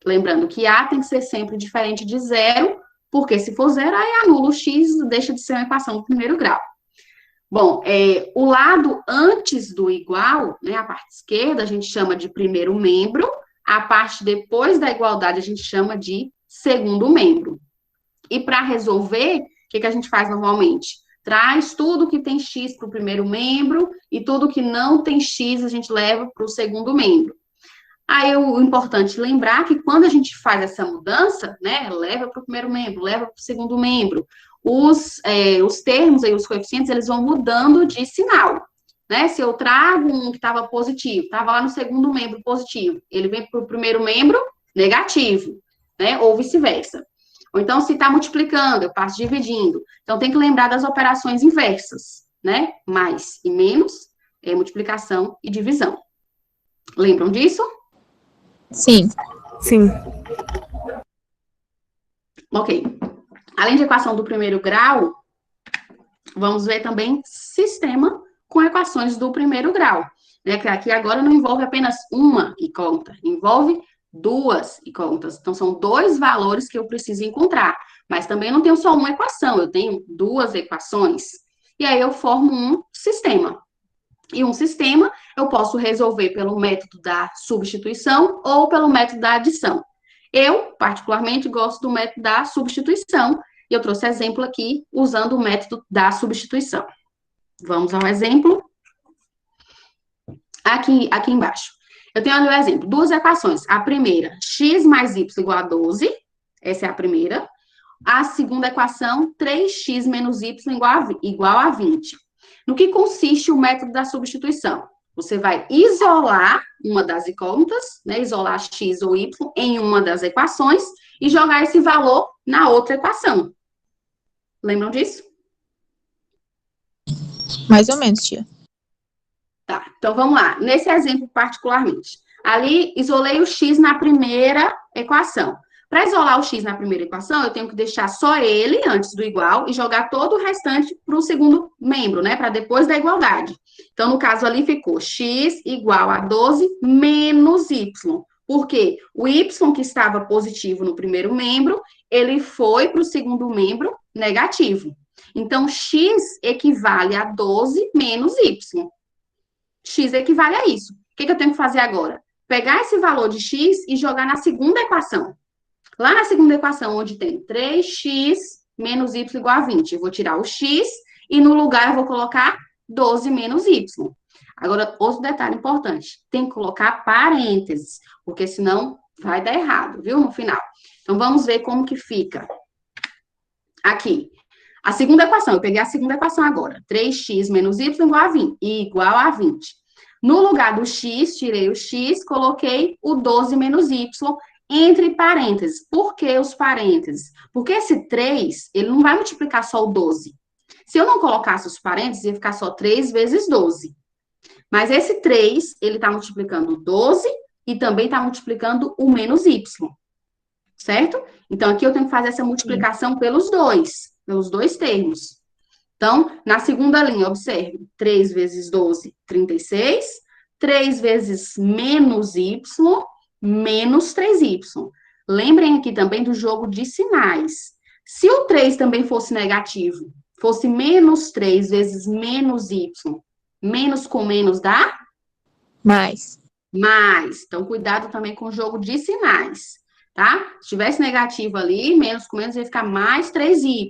Lembrando que a tem que ser sempre diferente de 0, porque se for 0, aí anula o x, deixa de ser uma equação do primeiro grau. Bom, o lado antes do igual, né, a parte esquerda, a gente chama de primeiro membro, a parte depois da igualdade a gente chama de segundo membro. E para resolver, o que a gente faz normalmente? Traz tudo que tem x para o primeiro membro e tudo que não tem x a gente leva para o segundo membro. Aí o importante lembrar que quando a gente faz essa mudança, né, leva para o primeiro membro, leva para o segundo membro, os termos aí, os coeficientes, eles vão mudando de sinal, né? Se eu trago um que estava positivo, estava lá no segundo membro positivo, ele vem para o primeiro membro negativo, né? Ou vice-versa. Ou então, se está multiplicando, eu passo dividindo. Então, tem que lembrar das operações inversas, né? Mais e menos, multiplicação e divisão. Lembram disso? Sim. Sim. Ok. Além de equação do primeiro grau, vamos ver também sistema com equações do primeiro grau. Né? Que aqui agora não envolve apenas uma incógnita, envolve duas incógnitas. Então, são dois valores que eu preciso encontrar. Mas também não tenho só uma equação, eu tenho duas equações. E aí eu formo um sistema. E um sistema eu posso resolver pelo método da substituição ou pelo método da adição. Eu, particularmente, gosto do método da substituição, e eu trouxe exemplo aqui usando o método da substituição. Vamos ao exemplo. Aqui embaixo. Eu tenho ali o exemplo, duas equações. A primeira, x mais y igual a 12, essa é a primeira. A segunda equação, 3x menos y igual a 20. No que consiste o método da substituição? Você vai isolar uma das incógnitas, né, isolar x ou y em uma das equações e jogar esse valor na outra equação. Lembram disso? Mais ou menos, tia. Tá, então vamos lá. Nesse exemplo particularmente, ali isolei o x na primeira equação. Para isolar o x na primeira equação, eu tenho que deixar só ele antes do igual e jogar todo o restante para o segundo membro, né? Para depois da igualdade. Então, no caso ali ficou x igual a 12 menos y. Por quê? O y que estava positivo no primeiro membro, ele foi para o segundo membro negativo. Então, x equivale a 12 menos y. X equivale a isso. O que eu tenho que fazer agora? Pegar esse valor de x e jogar na segunda equação. Lá na segunda equação, onde tem 3x menos y igual a 20, eu vou tirar o x e no lugar eu vou colocar 12 menos y. Agora, outro detalhe importante, tem que colocar parênteses, porque senão vai dar errado, viu, no final. Então, vamos ver como que fica. Aqui, a segunda equação, eu peguei a segunda equação agora, 3x menos y igual a 20. No lugar do x, tirei o x, coloquei o 12 menos y, entre parênteses. Por que os parênteses? Porque esse 3, ele não vai multiplicar só o 12. Se eu não colocasse os parênteses, ia ficar só 3 vezes 12. Mas esse 3, ele está multiplicando o 12 e também está multiplicando o menos y. Certo? Então, aqui eu tenho que fazer essa multiplicação pelos dois termos. Então, na segunda linha, observe, 3 vezes 12, 36. 3 vezes menos y, menos 3y. Lembrem aqui também do jogo de sinais. Se o 3 também fosse negativo, fosse menos 3 vezes menos y, menos com menos dá? Mais. Mais. Então, cuidado também com o jogo de sinais, tá? Se tivesse negativo ali, menos com menos ia ficar mais 3y.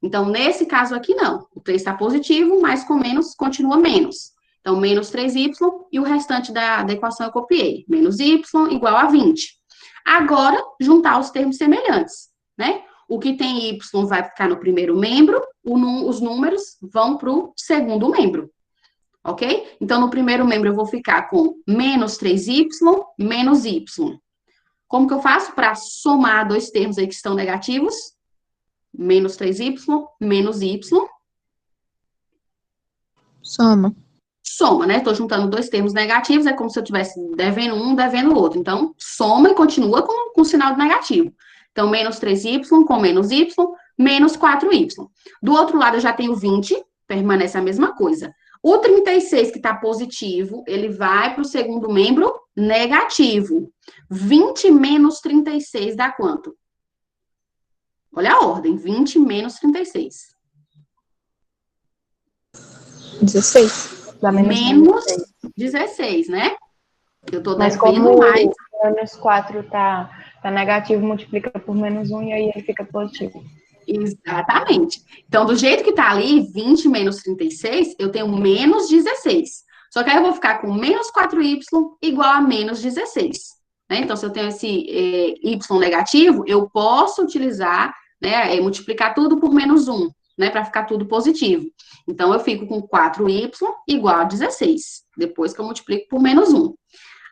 Então, nesse caso aqui, não. O 3 está positivo, mais com menos continua menos. Então, menos 3y e o restante da equação eu copiei. Menos y igual a 20. Agora, juntar os termos semelhantes, né? O que tem y vai ficar no primeiro membro, os números vão para o segundo membro. Ok? Então, no primeiro membro eu vou ficar com menos 3y, menos y. Como que eu faço para somar dois termos aí que estão negativos? Menos 3y, menos y. Soma. Soma, né? Estou juntando dois termos negativos, é como se eu estivesse devendo um, devendo o outro. Então, soma e continua com o sinal do negativo. Então, menos 3y com menos y, menos 4y. Do outro lado, eu já tenho 20, permanece a mesma coisa. O 36, que está positivo, ele vai para o segundo membro negativo. 20 menos 36 dá quanto? Olha a ordem, 20 menos 36. 16. Dá Menos 16, né? Eu tô Mas devendo como mais. o menos 4 tá negativo, multiplica por menos 1 e aí ele fica positivo. Exatamente. Então, do jeito que tá ali, 20 menos 36, eu tenho menos 16. Só que aí eu vou ficar com menos 4y igual a menos 16. Né? Então, se eu tenho esse y negativo, eu posso utilizar, né, multiplicar tudo por menos 1, né, para ficar tudo positivo. Então, eu fico com 4y igual a 16, depois que eu multiplico por menos 1.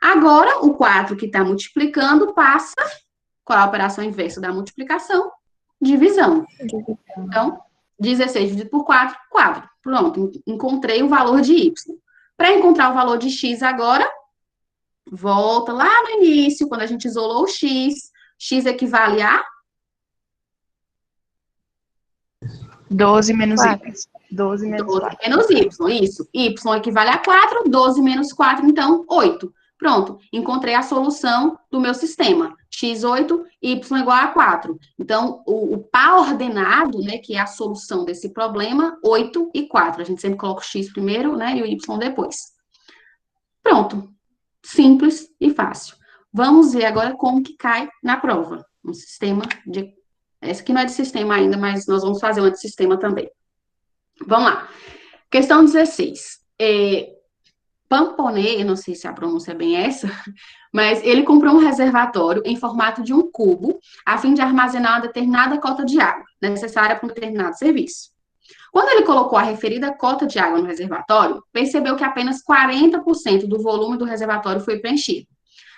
Agora, o 4 que está multiplicando passa, qual é a operação inversa da multiplicação? Divisão. Então, 16 dividido por 4, 4. Pronto, encontrei o valor de y. Para encontrar o valor de x agora, volta lá no início, quando a gente isolou o x. X equivale a 12 menos 4. y. 12 menos 12 4. menos y, isso. Y equivale a 4, 12 menos 4, então 8. Pronto, encontrei a solução do meu sistema. X8, y igual a 4. Então, o par ordenado, né, que é a solução desse problema, 8 e 4. A gente sempre coloca o x primeiro, né, e o y depois. Pronto. Simples e fácil. Vamos ver agora como que cai na prova. Um sistema de... Essa aqui não é de sistema ainda, mas nós vamos fazer uma de sistema também. Vamos lá. Questão 16. Pamponê, eu não sei se a pronúncia é bem essa, mas ele comprou um reservatório em formato de um cubo, a fim de armazenar uma determinada cota de água, necessária para um determinado serviço. Quando ele colocou a referida cota de água no reservatório, percebeu que apenas 40% do volume do reservatório foi preenchido.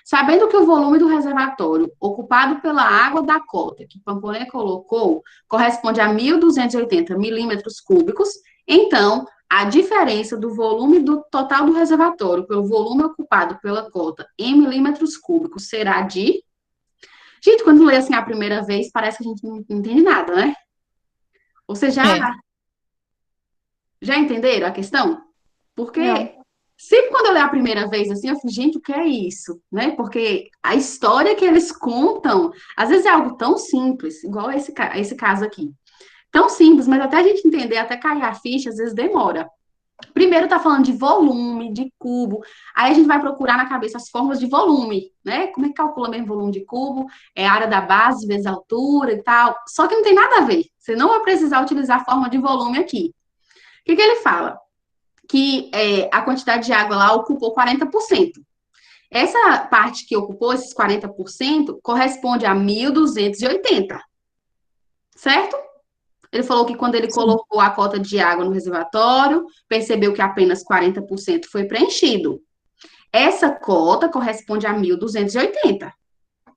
Sabendo que o volume do reservatório ocupado pela água da cota que Pamponê colocou corresponde a 1.280 milímetros cúbicos, então, a diferença do volume do total do reservatório pelo volume ocupado pela cota em milímetros cúbicos será de... Gente, quando lê assim a primeira vez, parece que a gente não entende nada, né? Você já entenderam a questão? Porque sempre quando eu leio a primeira vez, assim, eu fico, gente, o que é isso? Né? Porque a história que eles contam, às vezes é algo tão simples, igual esse caso aqui. Tão simples, mas até a gente entender, até cair a ficha, às vezes demora. Primeiro tá falando de volume, de cubo, aí a gente vai procurar na cabeça as formas de volume, né? Como é que calcula mesmo volume de cubo? É a área da base vezes a altura e tal. Só que não tem nada a ver. Você não vai precisar utilizar a forma de volume aqui. O que ele fala? Que a quantidade de água lá ocupou 40%. Essa parte que ocupou, esses 40%, corresponde a 1.280. Certo? Ele falou que quando ele colocou a cota de água no reservatório, percebeu que apenas 40% foi preenchido. Essa cota corresponde a 1.280.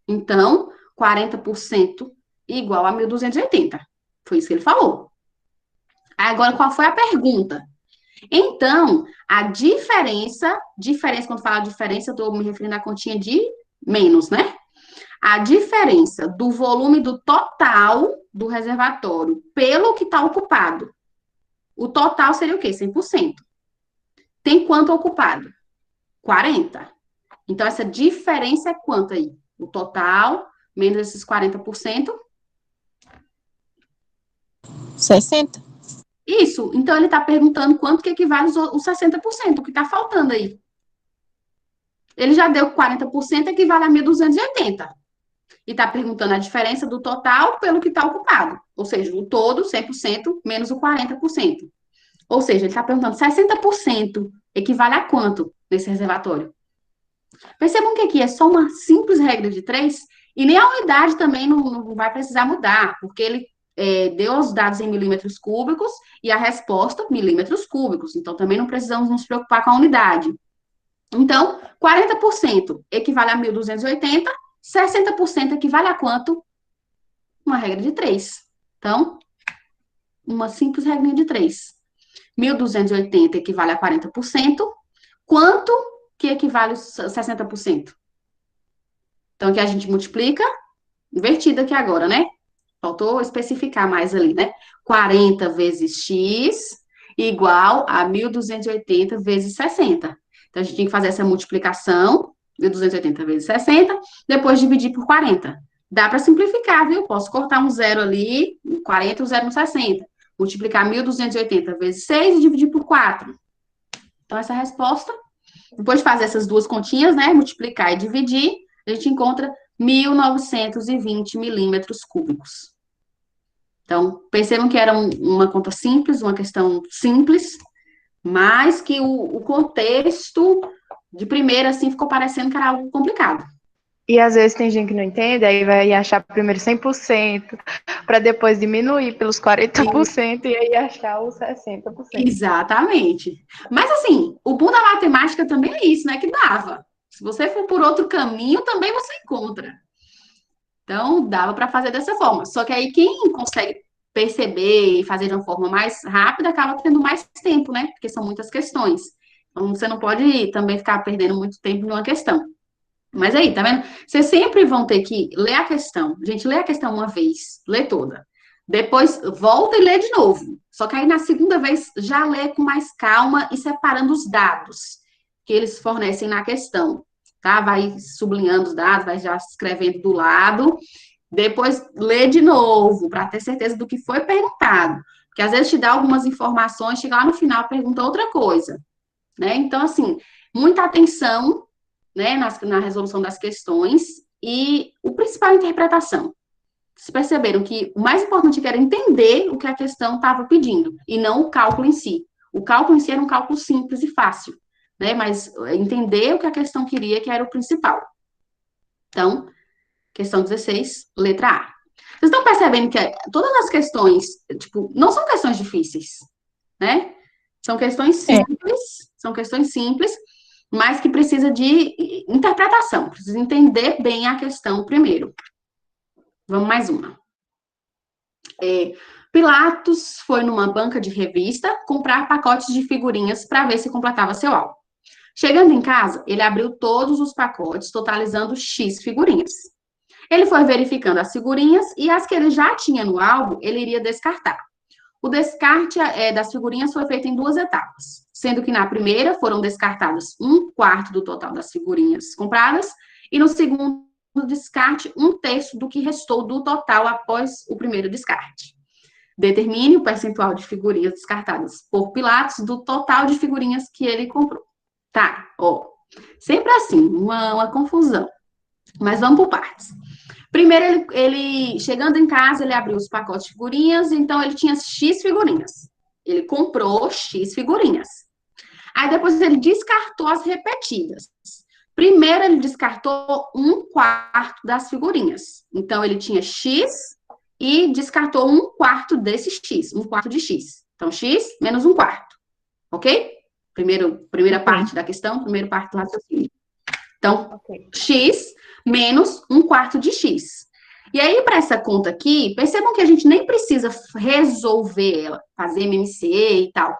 Então, 40% igual a 1.280. Foi isso que ele falou. Agora, qual foi a pergunta? Então, a diferença, quando fala diferença, eu estou me referindo à continha de menos, né? A diferença do volume do total do reservatório pelo que está ocupado. O total seria o quê? 100%. Tem quanto ocupado? 40%. Então, essa diferença é quanto aí? O total menos esses 40%? 60. Isso. Então, ele está perguntando quanto que equivale os 60%, o que está faltando aí. Ele já deu que 40% equivale a 1.280. E está perguntando a diferença do total pelo que está ocupado. Ou seja, o todo, 100%, menos o 40%. Ou seja, ele está perguntando 60% equivale a quanto nesse reservatório? Percebam que aqui é só uma simples regra de 3, e nem a unidade também não vai precisar mudar, porque ele deu os dados em milímetros cúbicos e a resposta, milímetros cúbicos. Então, também não precisamos nos preocupar com a unidade. Então, 40% equivale a 1.280, 60% equivale a quanto? Uma regra de 3. Então, uma simples regra de 3. 1.280 equivale a 40%. Quanto que equivale a 60%? Então, aqui a gente multiplica, invertido aqui agora, né? Faltou especificar mais ali, né? 40 vezes x igual a 1.280 vezes 60. Então, a gente tem que fazer essa multiplicação, 1.280 vezes 60, depois dividir por 40. Dá para simplificar, viu? Posso cortar um zero ali, 40 e um zero no 60. Multiplicar 1.280 vezes 6 e dividir por 4. Então, essa resposta, depois de fazer essas duas continhas, né? Multiplicar e dividir, a gente encontra 1.920 milímetros cúbicos. Então, percebam que era uma conta simples, uma questão simples, Mas que o contexto, de primeira, assim, ficou parecendo que era algo complicado. E às vezes tem gente que não entende, aí vai achar primeiro 100%, para depois diminuir pelos 40% e aí achar os 60%. Exatamente. Mas, assim, o bom da matemática também é isso, né? Que dava. Se você for por outro caminho, também você encontra. Então, dava para fazer dessa forma. Só que aí, quem consegue perceber e fazer de uma forma mais rápida, acaba tendo mais tempo, né? Porque são muitas questões. Então, você não pode também ficar perdendo muito tempo numa questão. Mas aí, tá vendo? Vocês sempre vão ter que ler a questão. Gente, lê a questão uma vez, lê toda. Depois volta e lê de novo. Só que aí na segunda vez já lê com mais calma e separando os dados que eles fornecem na questão, tá? Vai sublinhando os dados, vai já escrevendo do lado. Depois lê de novo para ter certeza do que foi perguntado. Porque às vezes te dá algumas informações, chega lá no final pergunta outra coisa, né? Então, assim, muita atenção, né, na resolução das questões, e o principal é a interpretação. Vocês perceberam que o mais importante era entender o que a questão estava pedindo, e não o cálculo em si. O cálculo em si era um cálculo simples e fácil, né, mas entender o que a questão queria, que era o principal. Então, questão 16, letra A. Vocês estão percebendo que todas as questões, tipo, não são questões difíceis, né? São questões simples, mas que precisa de interpretação, precisa entender bem a questão primeiro. Vamos mais uma. Pilatos foi numa banca de revista comprar pacotes de figurinhas para ver se completava seu álbum. Chegando em casa, ele abriu todos os pacotes, totalizando X figurinhas. Ele foi verificando as figurinhas e as que ele já tinha no álbum, ele iria descartar. O descarte das figurinhas foi feito em 2 etapas, sendo que na primeira foram descartadas 1/4 do total das figurinhas compradas, e no segundo descarte, 1/3 do que restou do total após o primeiro descarte. Determine o percentual de figurinhas descartadas por Pilatos do total de figurinhas que ele comprou. Tá, ó, sempre assim, uma confusão. Mas vamos por partes. Primeiro, ele chegando em casa, ele abriu os pacotes de figurinhas, então ele tinha X figurinhas. Ele comprou X figurinhas. Aí depois ele descartou as repetidas. Primeiro, ele descartou 1/4 das figurinhas. Então, ele tinha X e descartou 1/4 desse X, 1/4 de X. Então, X menos 1/4. Ok? Primeira parte da questão, primeira parte do raciocínio. Então, X menos 1/4 de X. E aí, para essa conta aqui, percebam que a gente nem precisa resolver ela, fazer MMC e tal.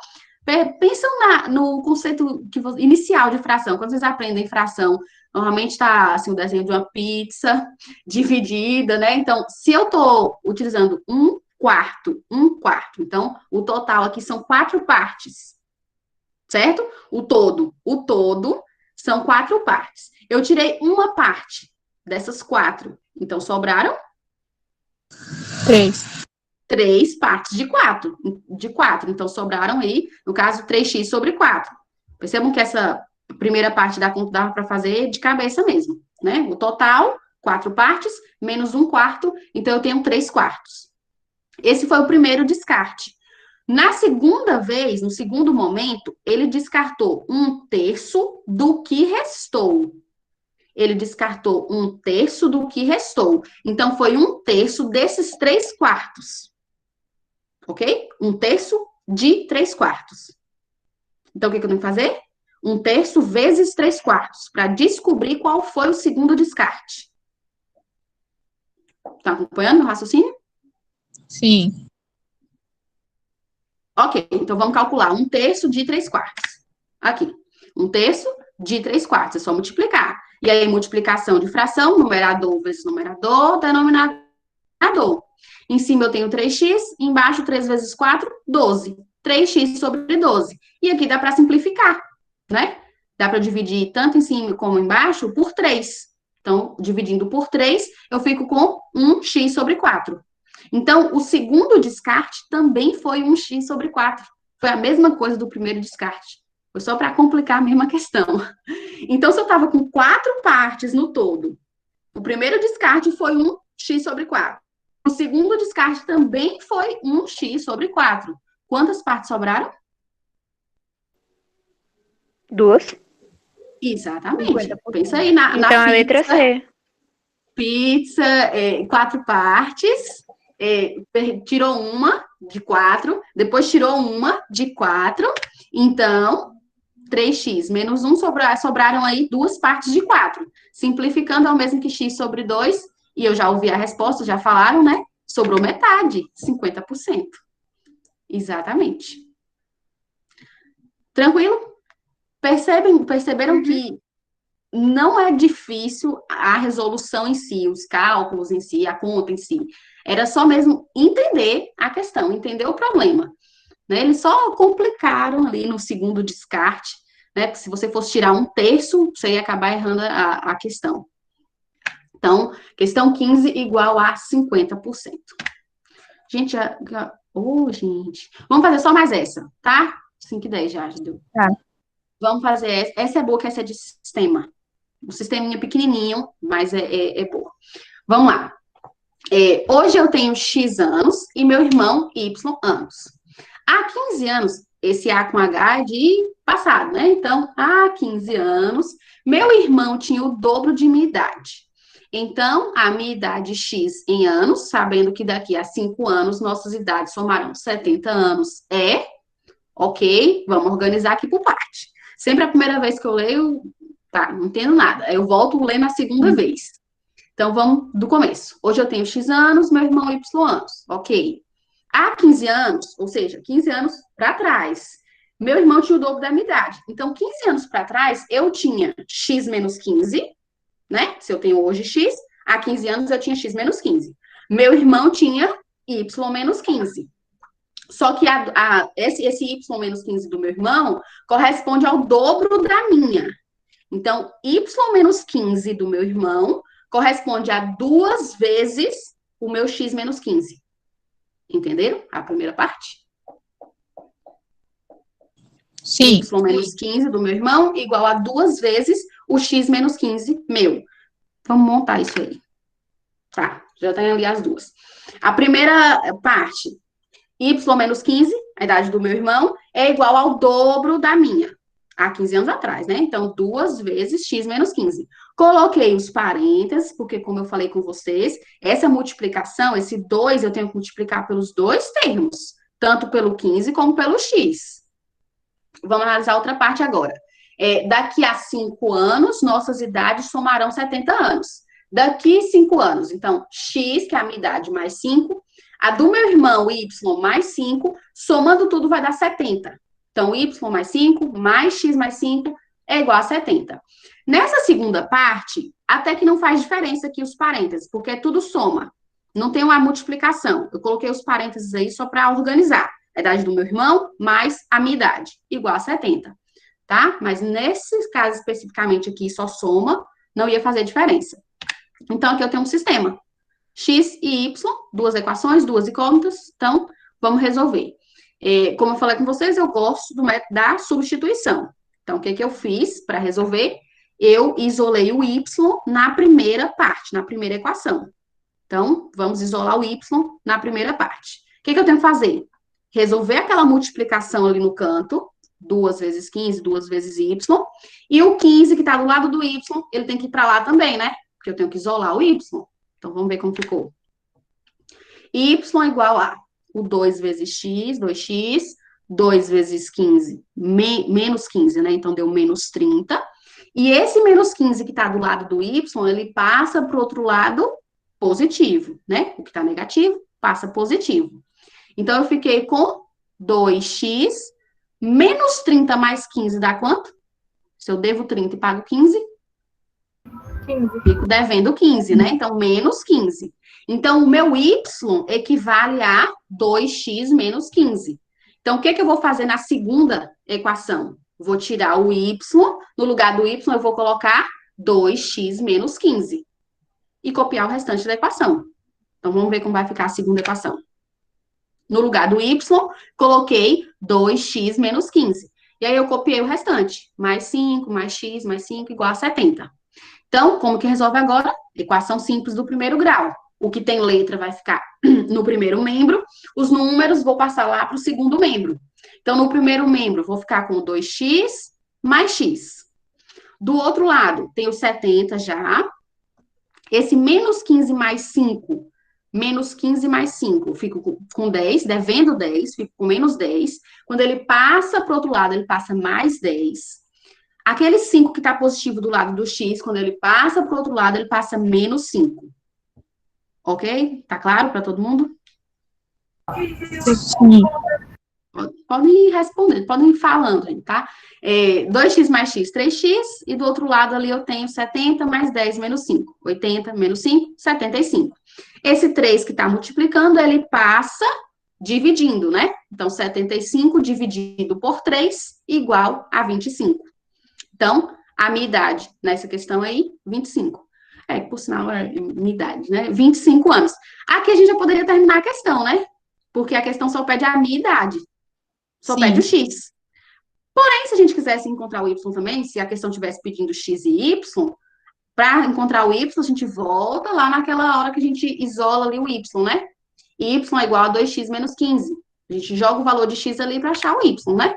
Pensam no conceito inicial de fração. Quando vocês aprendem fração, normalmente está assim, o desenho de uma pizza dividida, né? Então, se eu estou utilizando 1/4, então o total aqui são 4 partes, certo? O todo são 4 partes. Eu tirei uma parte dessas 4. Então, sobraram? 3 partes de 4. Então, sobraram aí, no caso, 3x sobre 4. Percebam que essa primeira parte da conta dava para fazer de cabeça mesmo, né? O total, 4 partes, menos 1/4, então eu tenho 3/4. Esse foi o primeiro descarte. Na segunda vez, no segundo momento, ele descartou 1/3 do que restou. Ele descartou 1/3 do que restou. Então, foi 1/3 desses 3/4. Ok? 1/3 de 3/4. Então, o que eu tenho que fazer? 1/3 vezes 3/4, para descobrir qual foi o segundo descarte. Tá acompanhando o raciocínio? Sim. Ok, então vamos calcular 1/3 de 3/4. Aqui, 1/3 de 3/4, é só multiplicar. E aí, multiplicação de fração, numerador vezes numerador, denominador. Em cima eu tenho 3x, embaixo 3 vezes 4, 12. 3x sobre 12. E aqui dá para simplificar, né? Dá para dividir tanto em cima como embaixo por 3. Então, dividindo por 3, eu fico com 1x sobre 4. Então, o segundo descarte também foi 1x sobre 4. Foi a mesma coisa do primeiro descarte. Foi só para complicar a mesma questão. Então, se eu estava com 4 partes no todo, o primeiro descarte foi 1x sobre 4. O segundo descarte também foi 1x sobre 4. Quantas partes sobraram? 2. Exatamente. 50%. Pensa aí na Então, a letra pizza. C. Pizza, 4 partes, tirou uma de 4, depois tirou uma de 4, então 3x menos 1, sobraram aí 2 partes de 4. Simplificando é o mesmo que x sobre 2, e eu já ouvi a resposta, já falaram, né? Sobrou metade, 50%. Exatamente. Tranquilo? Perceberam que não é difícil a resolução em si, os cálculos em si, a conta em si. Era só mesmo entender a questão, entender o problema. Né? Eles só complicaram ali no segundo descarte, né? Porque se você fosse tirar 1/3, você ia acabar errando a questão. Então, questão 15 igual a 50%. Gente, gente. Vamos fazer só mais essa, tá? 5 e 10 já deu. Tá. Vamos fazer essa. Essa é boa, que essa é de sistema. O sisteminha pequenininho, mas é boa. Vamos lá. Hoje eu tenho X anos e meu irmão Y anos. Há 15 anos, esse A com H é de passado, né? Então, há 15 anos, meu irmão tinha o dobro de minha idade. Então, a minha idade X em anos, sabendo que daqui a 5 anos nossas idades somarão 70 anos, ok, vamos organizar aqui por parte. Sempre a primeira vez que eu leio, tá, não entendo nada. Eu volto lendo a segunda vez. Então, vamos do começo. Hoje eu tenho X anos, meu irmão Y anos. Ok. Há 15 anos, ou seja, 15 anos para trás, meu irmão tinha o dobro da minha idade. Então, 15 anos para trás, eu tinha X menos 15, né? Se eu tenho hoje X, há 15 anos eu tinha X menos 15. Meu irmão tinha Y menos 15. Só que esse Y menos 15 do meu irmão corresponde ao dobro da minha. Então, Y menos 15 do meu irmão corresponde a 2 vezes o meu X menos 15. Entenderam? A primeira parte? Sim. Y menos 15 do meu irmão igual a 2 vezes o X menos 15 meu. Vamos montar isso aí. Tá, já tenho ali as duas. A primeira parte, Y menos 15, a idade do meu irmão, é igual ao dobro da minha. Há 15 anos atrás, né? Então, 2 vezes X menos 15. Coloquei os parênteses, porque como eu falei com vocês, essa multiplicação, esse 2, eu tenho que multiplicar pelos dois termos. Tanto pelo 15 como pelo X. Vamos analisar outra parte agora. Daqui a 5 anos, nossas idades somarão 70 anos. Daqui 5 anos, então, X, que é a minha idade, mais 5. A do meu irmão, Y, mais 5. Somando tudo, vai dar 70. Então, Y mais 5, mais X mais 5, é igual a 70. Nessa segunda parte, até que não faz diferença aqui os parênteses, porque é tudo soma. Não tem uma multiplicação. Eu coloquei os parênteses aí só para organizar. A idade do meu irmão, mais a minha idade, igual a 70. Tá? Mas nesse caso especificamente aqui, só soma, não ia fazer diferença. Então, aqui eu tenho um sistema. X e Y, duas equações, duas incógnitas. Então, vamos resolver. Como eu falei com vocês, eu gosto do método da substituição. Então, o que eu fiz para resolver? Eu isolei o Y na primeira parte, na primeira equação. Então, vamos isolar o Y na primeira parte. O que eu tenho que fazer? Resolver aquela multiplicação ali no canto, 2 vezes 15, 2 vezes Y, e o 15 que está do lado do Y, ele tem que ir para lá também, né? Porque eu tenho que isolar o Y. Então, vamos ver como ficou. Y igual a o 2 vezes X, 2x, 2 vezes 15, menos 15, né? Então, deu menos 30. E esse menos 15 que está do lado do Y, ele passa para o outro lado positivo, né? O que está negativo passa positivo. Então, eu fiquei com 2x menos 30 mais 15 dá quanto? Se eu devo 30 e pago 15? 15. Fico devendo 15, né? Então, menos 15. Então, o meu y equivale a 2x menos 15. Então, o que eu vou fazer na segunda equação? Vou tirar o y, no lugar do y eu vou colocar 2x menos 15. E copiar o restante da equação. Então, vamos ver como vai ficar a segunda equação. No lugar do y, coloquei 2x menos 15. E aí, eu copiei o restante. Mais 5, mais x, mais 5, igual a 70. Então, como que resolve agora? Equação simples do primeiro grau. O que tem letra vai ficar no primeiro membro. Os números vou passar lá para o segundo membro. Então, no primeiro membro, vou ficar com 2x mais x. Do outro lado, tem o 70 já. Esse menos 15 mais 5, menos 15 mais 5, fico com 10, devendo 10, fico com menos 10. Quando ele passa para o outro lado, ele passa mais 10. Aquele 5 que está positivo do lado do x, quando ele passa para o outro lado, ele passa menos 5. Ok? Tá claro para todo mundo? Sim. Podem ir respondendo, podem ir falando, gente, tá? 2x mais x, 3x, e do outro lado ali eu tenho 70 mais 10 menos 5. 80 menos 5, 75. Esse 3 que está multiplicando, ele passa dividindo, né? Então, 75 dividido por 3 igual a 25. Então, a minha idade nessa questão aí, 25. Por sinal, é minha idade, né? 25 anos. Aqui a gente já poderia terminar a questão, né? Porque a questão só pede a minha idade. Só Sim. pede o x. Porém, se a gente quisesse encontrar o y também, se a questão estivesse pedindo x e y, para encontrar o y, a gente volta lá naquela hora que a gente isola ali o y, né? Y é igual a 2x menos 15. A gente joga o valor de x ali para achar o y, né?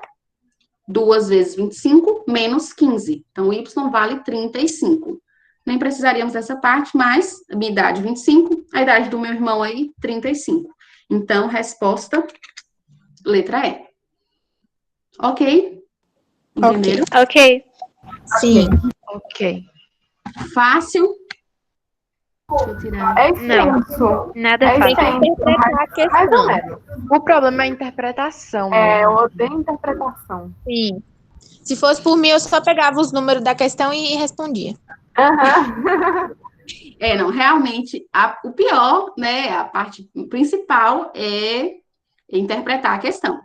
2 vezes 25 menos 15. Então, o y vale 35. Nem precisaríamos dessa parte, mas a minha idade, 25. A idade do meu irmão aí, 35. Então, resposta, letra E. Ok? Entenderam? Ok. Sim. Ok. Fácil? Deixa eu tirar. É Não. extenso. Nada É fácil. extenso, mais ou menos. O problema é a interpretação. É, mesmo. eu odeio interpretação. Sim. Se fosse por mim, eu só pegava os números da questão e respondia. Aham. Não, realmente, o pior, né, a parte principal é interpretar a questão.